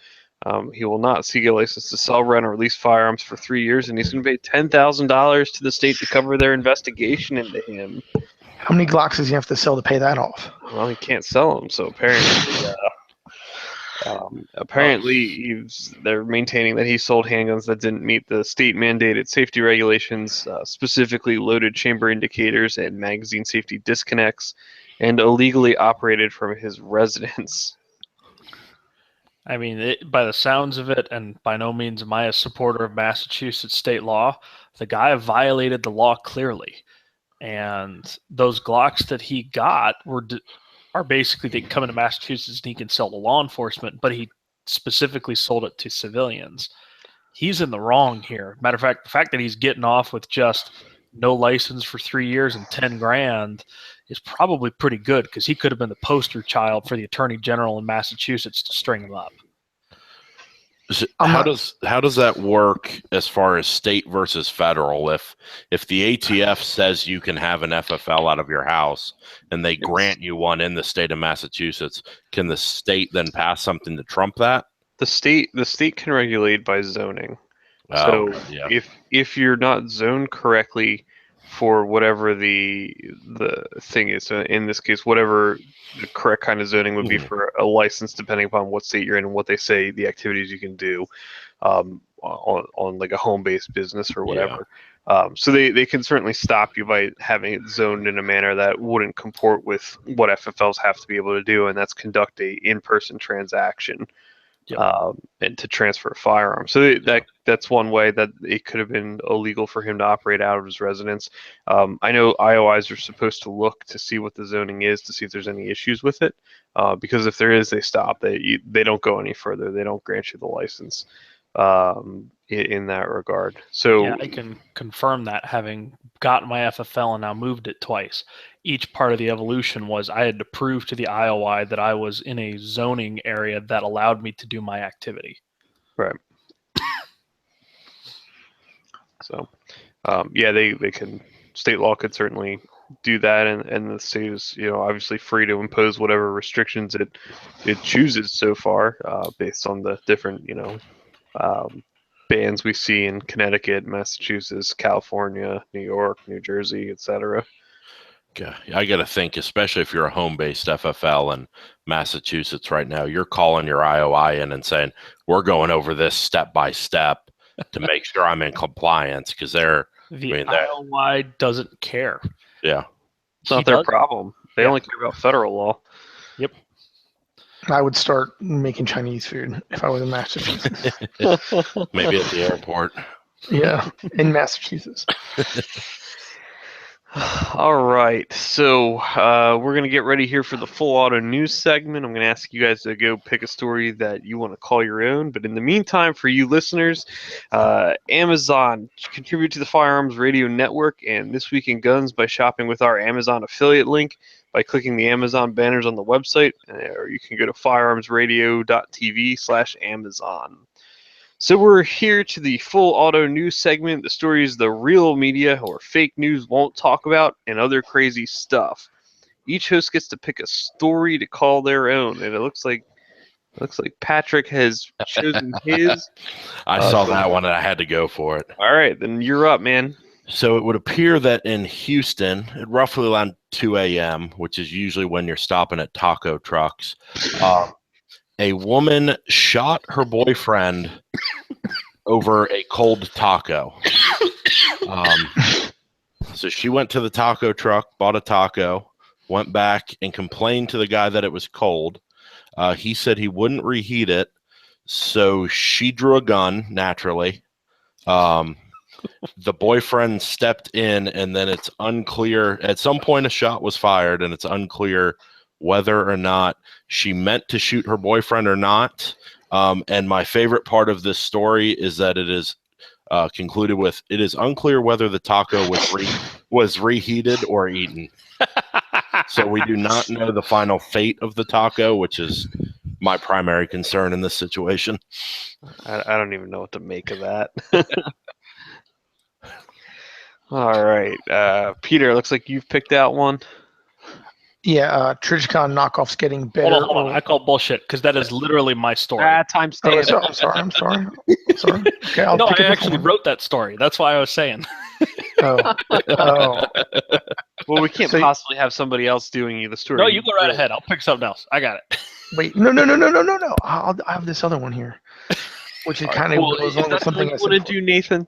He will not seek a license to sell, rent, or lease firearms for 3 years, and he's going to pay $10,000 to the state to cover their investigation into him. how many Glocks does he have to sell to pay that off? Well, he can't sell them, so apparently, they're maintaining that he sold handguns that didn't meet the state-mandated safety regulations, specifically loaded chamber indicators and magazine safety disconnects, and illegally operated from his residence. I mean, by the sounds of it, and by no means am I a supporter of Massachusetts state law, the guy violated the law clearly. And those Glocks that he got are basically, they come into Massachusetts and he can sell to law enforcement, but he specifically sold it to civilians. He's in the wrong here. Matter of fact, the fact that he's getting off with just no license for 3 years and 10 grand is probably pretty good, because he could have been the poster child for the Attorney General in Massachusetts to string him up. How does that work as far as state versus federal? If the ATF says you can have an FFL out of your house and they grant you one in the state of Massachusetts, can the state then pass something to trump that? The state can regulate by zoning. Oh, So yeah. if you're not zoned correctly for whatever the thing is, so in this case, whatever the correct kind of zoning would be for a license, depending upon what state you're in and what they say the activities you can do on like a home-based business or whatever. So they can certainly stop you by having it zoned in a manner that wouldn't comport with what FFLs have to be able to do, and that's conduct a in-person transaction. And to transfer a firearm. So that's one way that it could have been illegal for him to operate out of his residence. I know IOIs are supposed to look to see what the zoning is to see if there's any issues with it, because if there is, they stop. They don't go any further. They don't grant you the license in that regard. So yeah, I can confirm that, having gotten my FFL and now moved it twice. Each part of the evolution was I had to prove to the IOI that I was in a zoning area that allowed me to do my activity. Right. So, they can. State law could certainly do that, and the state is, obviously free to impose whatever restrictions it chooses so far, based on the different, bans we see in Connecticut, Massachusetts, California, New York, New Jersey, etc. I got to think, especially if you're a home-based FFL in Massachusetts right now, you're calling your IOI in and saying, we're going over this step by step to make sure I'm in compliance, because the IOI doesn't care. Yeah. It's not their problem. They only care about federal law. Yep. I would start making Chinese food if I was in Massachusetts. Maybe at the airport. Yeah, in Massachusetts. All right, so we're going to get ready here for the full auto news segment. I'm going to ask you guys to go pick a story that you want to call your own. But in the meantime, for you listeners, Amazon contribute to the Firearms Radio Network and This Week in Guns by shopping with our Amazon affiliate link by clicking the Amazon banners on the website, or you can go to firearmsradio.tv/Amazon. So we're here to the full auto news segment, the stories the real media or fake news won't talk about, and other crazy stuff. Each host gets to pick a story to call their own, and it looks like Patrick has chosen his. I saw that one and I had to go for it. All right, then you're up, man. So it would appear that in Houston, at roughly around 2 a.m., which is usually when you're stopping at taco trucks, a woman shot her boyfriend over a cold taco. So she went to the taco truck, bought a taco, went back and complained to the guy that it was cold. He said he wouldn't reheat it, so she drew a gun, naturally. The boyfriend stepped in, and then it's unclear. At some point, a shot was fired, and it's unclear whether or not she meant to shoot her boyfriend or not. And my favorite part of this story is that it is concluded with, it is unclear whether the taco was reheated or eaten. So we do not know the final fate of the taco, which is my primary concern in this situation. I don't even know what to make of that. All right. Peter, looks like you've picked out one. Yeah, Trijicon knockoff's getting better. Hold on. I call bullshit because that is literally my story. Time Oh, stamp. I'm sorry. Okay, I'll No, pick I a actually different one. wrote that story. That's why I was saying. Oh. Well, we can't So- possibly have somebody else doing you the story. No, you go right ahead. I'll pick something else. I got it. Wait, no. I have this other one here, which is kind of goes along with something I you said. want to do, Nathan?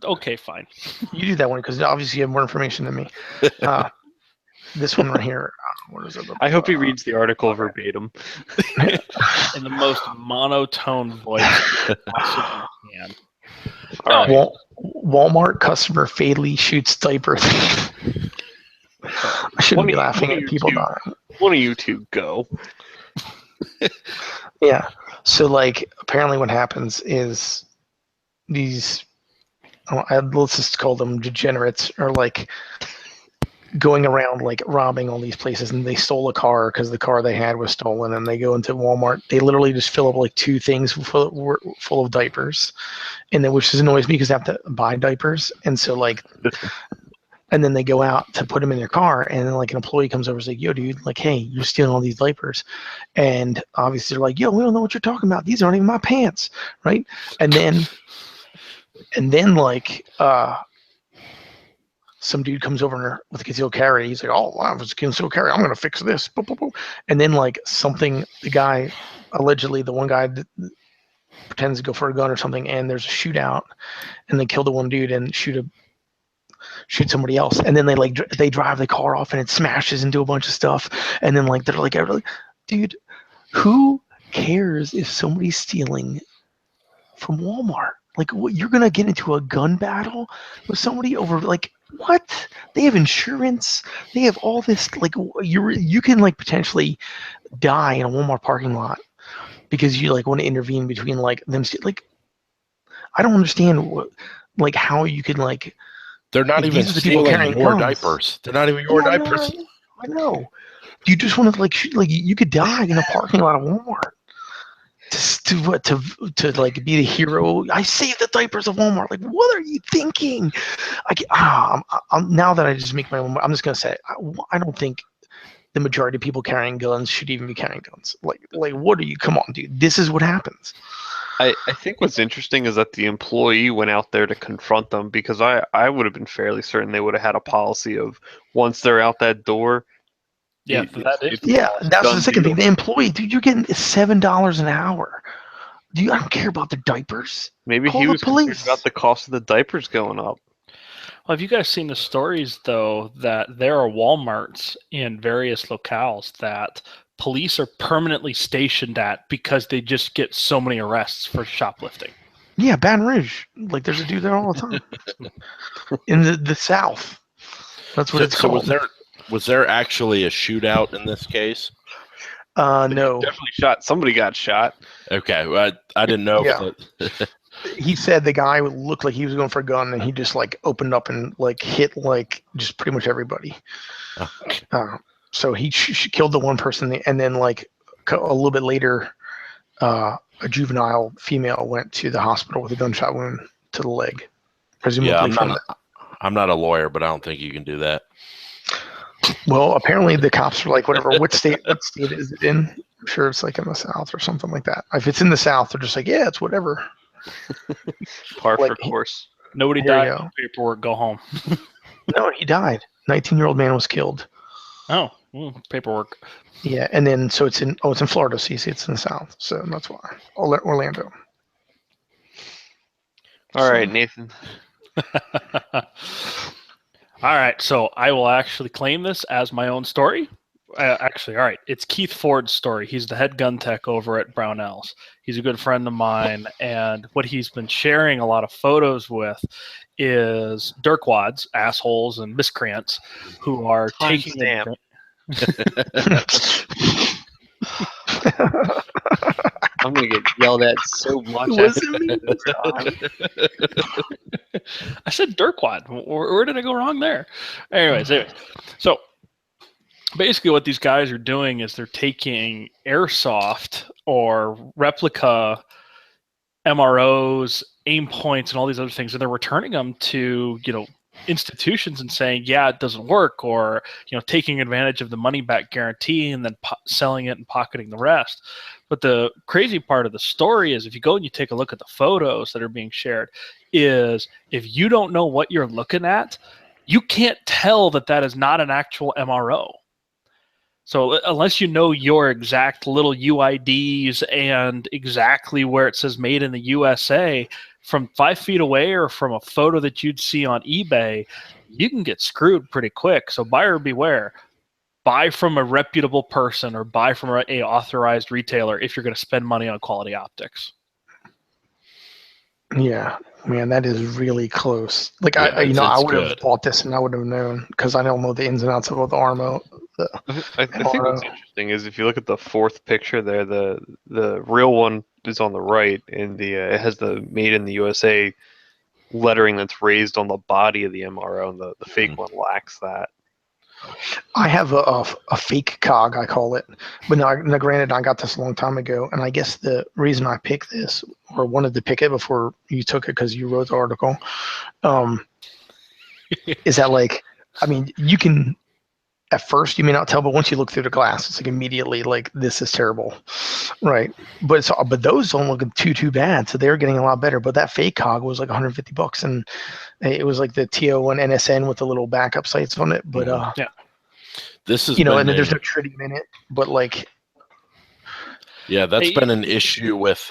Okay, fine. You do that one because obviously you have more information than me. This one right here. What is it? I hope he reads the article verbatim. In the most monotone voice I possibly can. All right. Walmart customer fatally shoots diaper thief. I shouldn't be laughing at people dying. One of you two go. Yeah. So, like, apparently what happens is these, let's just call them degenerates, are like going around like robbing all these places, and they stole a car because the car they had was stolen, and they go into Walmart. They literally just fill up like 2 things full of diapers, and then, which annoys me because they have to buy diapers, and so like, and then they go out to put them in their car, and then like an employee comes over and is like, yo dude, like, hey, you're stealing all these diapers, and obviously they're like, yo, we don't know what you're talking about, these aren't even my pants, right? And then like some dude comes over with a concealed carry. He's like, oh, wow, it's a concealed carry, I'm gonna fix this. Boop, boop, boop. And then like the guy, allegedly the one guy pretends to go for a gun or something, and there's a shootout, and they kill the one dude and shoot somebody else, and then they drive the car off, and it smashes into a bunch of stuff, and then like they're like, dude, who cares if somebody's stealing from Walmart? Like, what, you're gonna get into a gun battle with somebody over like what? They have insurance. They have all this. Like, you can like potentially die in a Walmart parking lot because you like want to intervene between like them. Like, I don't understand like how you could like. They're not even stealing your diapers. They're not even your diapers. I know. You just want to like shoot, like you could die in a parking lot of Walmart. To like be the hero. I saved the diapers of Walmart. Like, what are you thinking? Now that I just make my own, I'm just gonna say I don't think the majority of people carrying guns should even be carrying guns. Like what are you? Come on, dude. This is what happens. I think what's interesting is that the employee went out there to confront them, because I would have been fairly certain they would have had a policy of once they're out that door. Yeah, That's the second thing. The employee, dude, you're getting $7 an hour. I don't care about the diapers. Maybe Call he the was concerned police. about the cost of the diapers going up. Well, have you guys seen the stories, though, that there are Walmarts in various locales that police are permanently stationed at because they just get so many arrests for shoplifting? Yeah, Baton Rouge. Like, there's a dude there all the time. In the South. That's what it's called. So was there actually a shootout in this case? No. Definitely shot. Somebody got shot. Okay, well, I didn't know. Yeah. If He said the guy looked like he was going for a gun, and he just like opened up and like hit like just pretty much everybody. okay. So he killed the one person, and then like a little bit later, a juvenile female went to the hospital with a gunshot wound to the leg, presumably Yeah, I'm not a lawyer, but I don't think you can do that. Well, apparently the cops were like, whatever. What state is it in? I'm sure it's like in the South or something like that. If it's in the South, they're just like, yeah, it's whatever. Par Like, for course. Nobody There you died. go. No paperwork. Go home. No, he died. 19-year-old man was killed. Oh, paperwork. Yeah, and then so it's in Florida. So you see, it's in the South, so that's why Orlando. All right, Nathan. All right, so I will actually claim this as my own story. Actually, all right, it's Keith Ford's story. He's the head gun tech over at Brownells. He's a good friend of mine, and what he's been sharing a lot of photos with is dirtwads, assholes, and miscreants who are taking Timestamp. I'm gonna get yelled at so much. I said dirtwad. Where did I go wrong there? Anyways, so basically what these guys are doing is they're taking airsoft or replica MROs, aim points, and all these other things, and they're returning them to institutions and saying, yeah, it doesn't work, or taking advantage of the money back guarantee and then selling it and pocketing the rest. But the crazy part of the story is, if you go and you take a look at the photos that are being shared, is if you don't know what you're looking at, you can't tell that is not an actual MRO. So unless you know your exact little UIDs and exactly where it says made in the USA, from 5 feet away or from a photo that you'd see on eBay, you can get screwed pretty quick. So buyer beware. Buy from a reputable person or buy from a authorized retailer if you're going to spend money on quality optics. Yeah, man, that is really close. Like Yeah, I would have good. bought this and I would have known, because I don't know the ins and outs of the armo. I think what's interesting is if you look at the fourth picture there, the real one is on the right, and it has the made in the USA lettering that's raised on the body of the MRO, and the fake one lacks that. I have a fake cog, I call it. But now, granted, I got this a long time ago, and I guess the reason I picked this, or wanted to pick it before you took it because you wrote the article, is that, like, I mean, you can, at first you may not tell, but once you look through the glass, it's like immediately like, this is terrible, right? But those don't look too bad, so they're getting a lot better. But that fake cog was like $150, and it was like the TO1 NSN with the little backup sights on it. But yeah, this is and then there's no tritium in it. But like, yeah, that's been an issue with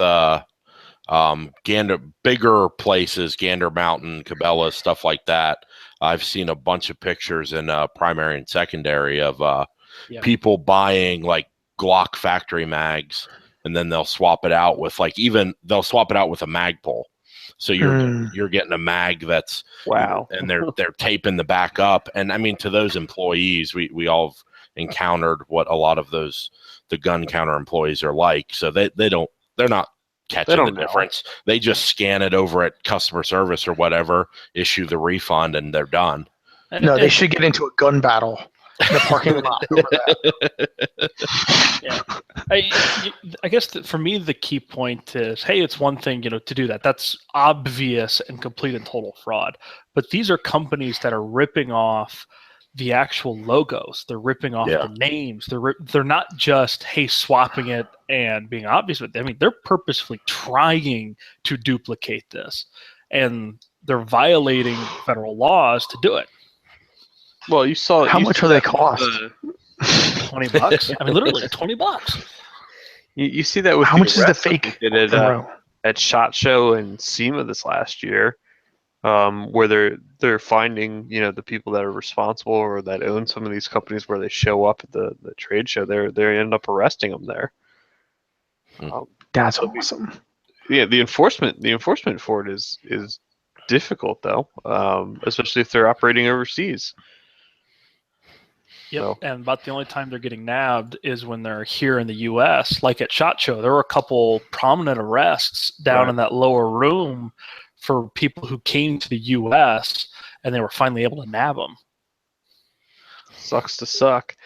bigger places, Gander Mountain, Cabela, stuff like that. I've seen a bunch of pictures in primary and secondary of people buying like Glock factory mags, and then they'll swap it out with they'll swap it out with a mag pull. So you're getting a mag that's wow, and they're taping the back up. And I mean, to those employees, we all have encountered what a lot of the gun counter employees are like. So they're not catching the difference. They just scan it over at customer service or whatever, issue the refund, and they're done. No, they should get into a gun battle in the parking lot over that. Yeah, I guess for me the key point is, hey, it's one thing to do that. That's obvious and complete and total fraud. But these are companies that are ripping off the actual logos. They're ripping off the names. They're not just, hey, swapping it and being obvious with it. I mean, they're purposefully trying to duplicate this, and they're violating federal laws to do it. Well, you saw how much are they cost? $20. I mean, literally $20. You see that with how much is the fake at SHOT Show and SEMA this last year, where they're finding the people that are responsible or that own some of these companies where they show up at the trade show. They end up arresting them there. That's awesome. Yeah, the enforcement for it is difficult though, especially if they're operating overseas. Yep, So, and about the only time they're getting nabbed is when they're here in the U.S. Like at SHOT Show, there were a couple prominent arrests down Right. in that lower room for people who came to the U.S. and they were finally able to nab them. sucks to suck.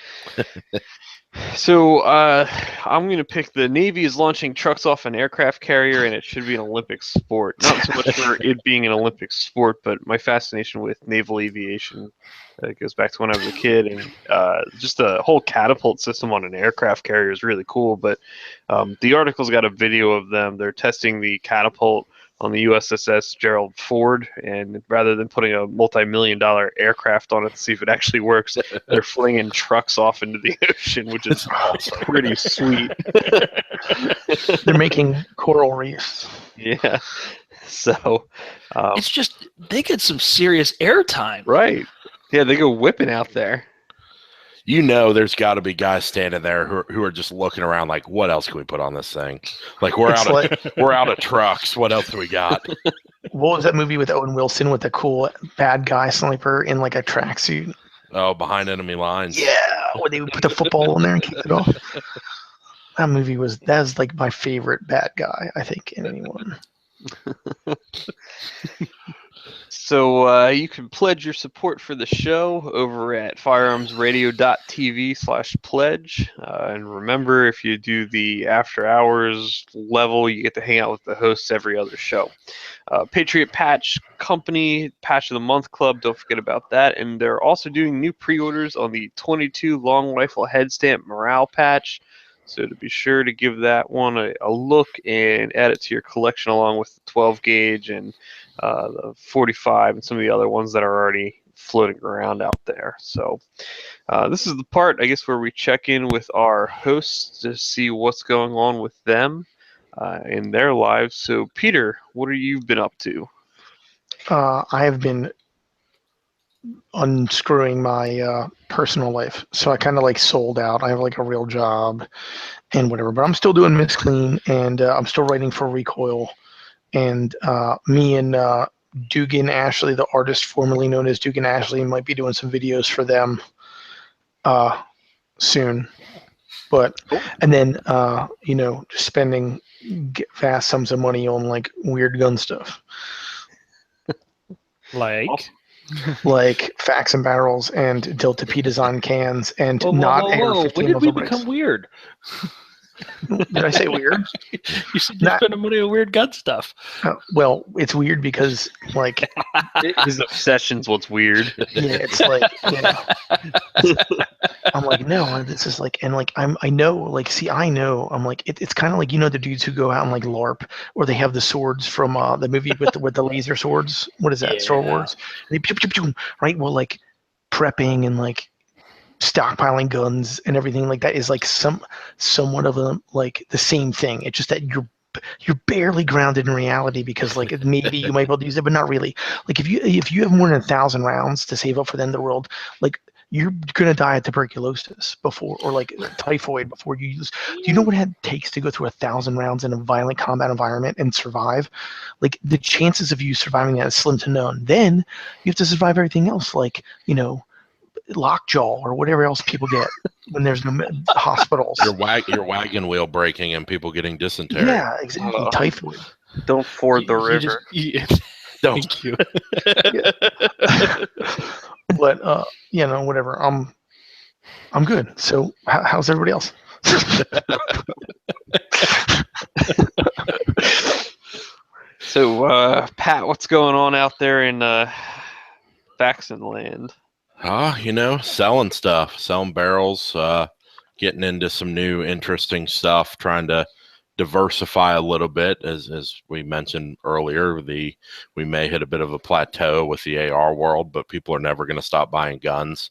So I'm going to pick the Navy is launching trucks off an aircraft carrier, and it should be an Olympic sport. Not so much for it being an Olympic sport, but my fascination with naval aviation goes back to when I was a kid, and just the whole catapult system on an aircraft carrier is really cool. But the article's got a video of them. They're testing the catapult on the USS Gerald Ford, and rather than putting a multi-million-dollar aircraft on it to see if it actually works, they're flinging trucks off into the ocean, which is pretty sweet. They're making coral reefs. Yeah. So, It's just they get some serious airtime. right. Yeah, they go whipping out there. You know, there's got to be guys standing there who are just looking around like, what else can we put on this thing? Like we're It's we're out of trucks. What else do we got? What was that movie with Owen Wilson with the cool bad guy sniper in like a tracksuit? Oh, behind enemy lines. Yeah, where they would put the football in there and kick it off. That movie that's like my favorite bad guy, I think, in anyone. So you can pledge your support for the show over at firearmsradio.tv/pledge. And remember, if you do the after hours level, you get to hang out with the hosts every other show. Patriot Patch Company, Patch of the Month Club, don't forget about that. And they're also doing new pre-orders on the 22 Long Rifle Head Stamp Morale Patch. So to be sure to give that one a look and add it to your collection along with the 12 gauge and the 45 and some of the other ones that are already floating around out there. So this is the part, I guess, where we check in with our hosts to see what's going on with them in their lives. So Peter, what have you been up to? I have been unscrewing my personal life. So I kind of like sold out. I have like a real job and whatever, but I'm still doing Miss Clean and I'm still writing for Recoil. And me and Dugan Ashley, the artist formerly known as Dugan Ashley, might be doing some videos for them soon. But and then just spending vast sums of money on like weird gun stuff. Like Fax and Barrels and Delta P design cans and not AR-15 When did we muzzle brakes. become weird? Did I say weird? You said you're spending money on weird gun stuff. Well, it's weird because like His obsession's what's weird. yeah, it's like I'm like no, this is like and like I know like see I know I'm like it's kind of like the dudes who go out and like LARP or they have the swords from the movie with the laser swords. What is that? Yeah. Star Wars. And they pew, pew, pew, right? Well, like prepping and like stockpiling guns and everything like that is like somewhat of a like the same thing. It's just that you're barely grounded in reality because like maybe you might be able to use it, but not really. Like if you have more than 1,000 rounds to save up for the end of the world, like you're gonna die of tuberculosis before or like typhoid before you use. Do you know what it takes to go through 1,000 rounds in a violent combat environment and survive? Like the chances of you surviving that is slim to none. Then you have to survive everything else, like lockjaw or whatever else people get when there's no hospitals. Your wagon wheel breaking and people getting dysentery. Yeah, exactly. Typhoid. Don't ford the river. Don't. Thank you. But whatever. I'm good. So how's everybody else? So Pat, what's going on out there in Faxon land? Selling stuff, selling barrels, getting into some new interesting stuff, trying to diversify a little bit. As we mentioned earlier, we may hit a bit of a plateau with the AR world, but people are never going to stop buying guns.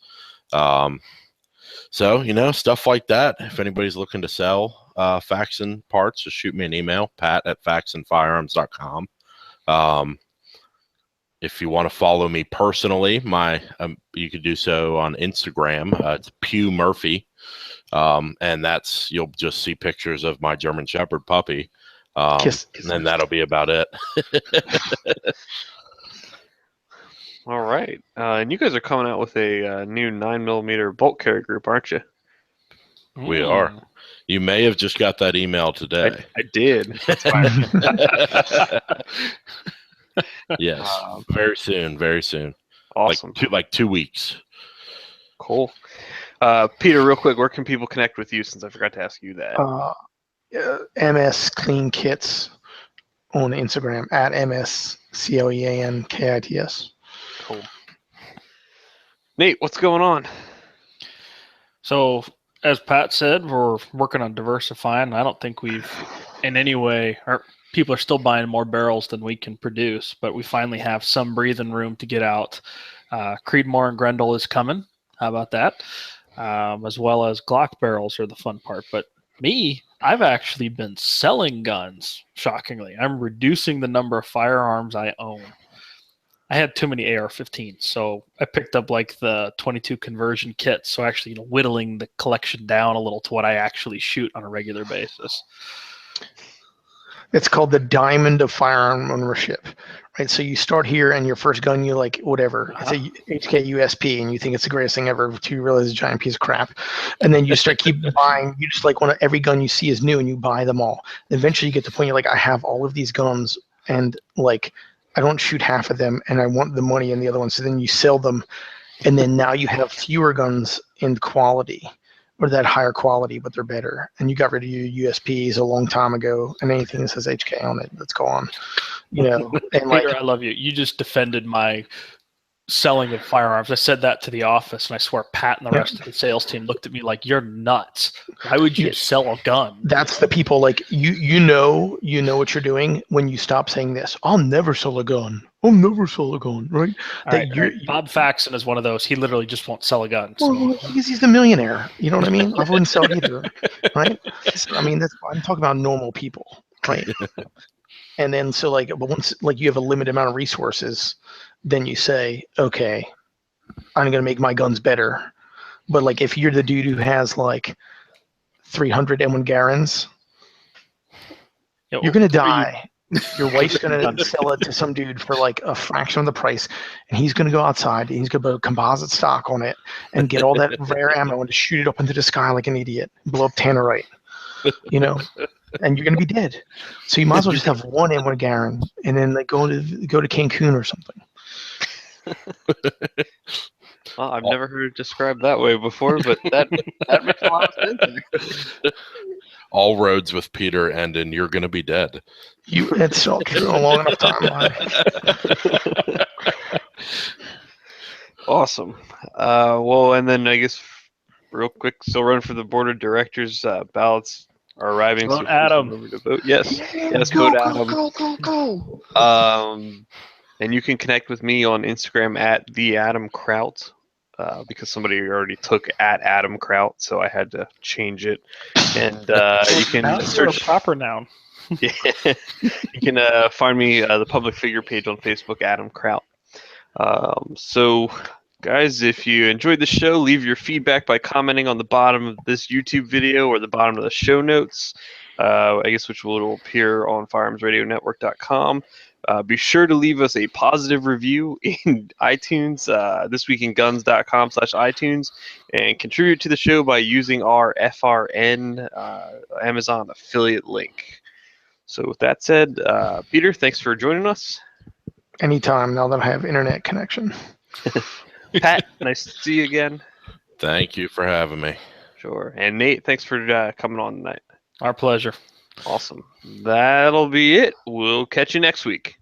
So, stuff like that. If anybody's looking to sell Faxon parts, just shoot me an email, pat@faxonfirearms.com. If you want to follow me personally, you could do so on Instagram. It's Pew Murphy, and you'll just see pictures of my German Shepherd puppy, Kiss and then that'll be about it. All right. And you guys are coming out with a new 9mm bolt carry group, aren't you? We are. You may have just got that email today. I did. That's why. Yes, very soon, very soon. Awesome. Like 2 weeks. Cool. Peter, real quick, where can people connect with you since I forgot to ask you that? MS Clean Kits on Instagram at MSCLEANKITS. Cool. Nate, what's going on? So, as Pat said, we're working on diversifying. I don't think we've in any way, or people are still buying more barrels than we can produce, but we finally have some breathing room to get out. Creedmoor and Grendel is coming. How about that? As well as Glock barrels are the fun part. But me, I've actually been selling guns, shockingly. I'm reducing the number of firearms I own. I had too many AR-15s, so I picked up like the 22 conversion kits, so actually whittling the collection down a little to what I actually shoot on a regular basis. It's called the diamond of firearm ownership, right? So you start here, and your first gun, you like whatever. It's a HK USP, and you think it's the greatest thing ever. Until you realize it's a giant piece of crap, and then you start keep buying. You just like every gun you see is new, and you buy them all. Eventually, you get to the point you're like, I have all of these guns, and like I don't shoot half of them, and I want the money in the other ones. So then you sell them, and then now you have fewer guns in quality. Or that higher quality, but they're better. And you got rid of your USPs a long time ago, and anything that says HK on it, that's gone. And Peter, I love you. You just defended my selling of firearms. I said that to the office, and I swear Pat and the rest of the sales team looked at me like, "You're nuts. Why would you sell a gun?" That's the people like you know what you're doing when you stop saying this. I'll never sell a gun. I'll never sell a gun, right? Bob Faxon is one of those. He literally just won't sell a gun. So. Well, because he's the millionaire. You know what I mean? I wouldn't sell either, right? So, I mean, I'm talking about normal people, right? And then but once you have a limited amount of resources, then you say, okay, I'm gonna make my guns better. But if you're the dude who has 300 M1 Garands, you're gonna die. Your wife's gonna sell it to some dude for a fraction of the price, and he's gonna go outside and he's gonna put composite stock on it and get all that rare ammo and just shoot it up into the sky like an idiot, blow up Tannerite, and you're gonna be dead. So you might as well just have one M1 Garand and then go to Cancun or something. Well, I've never heard it described that way before, but that makes a lot of sense. All roads with Peter end in "you're going to be dead." It's a long enough timeline. Awesome. Well, and then I guess real quick, still running for the board of directors. Ballots are arriving. Vote Adam. To vote. Yes, vote Adam. Go. And you can connect with me on Instagram at @theAdamKraut. Because somebody already took @AdamKraut, so I had to change it. And you can search a proper noun. Yeah, you can find me the public figure page on Facebook, Adam Kraut. So, guys, if you enjoyed the show, leave your feedback by commenting on the bottom of this YouTube video or the bottom of the show notes. I guess which will appear on firearmsradionetwork.com. Be sure to leave us a positive review in iTunes, thisweekinguns.com/iTunes, and contribute to the show by using our FRN Amazon affiliate link. So with that said, Peter, thanks for joining us. Anytime, now that I have internet connection. Pat, nice to see you again. Thank you for having me. Sure. And Nate, thanks for coming on tonight. Our pleasure. Awesome. That'll be it. We'll catch you next week.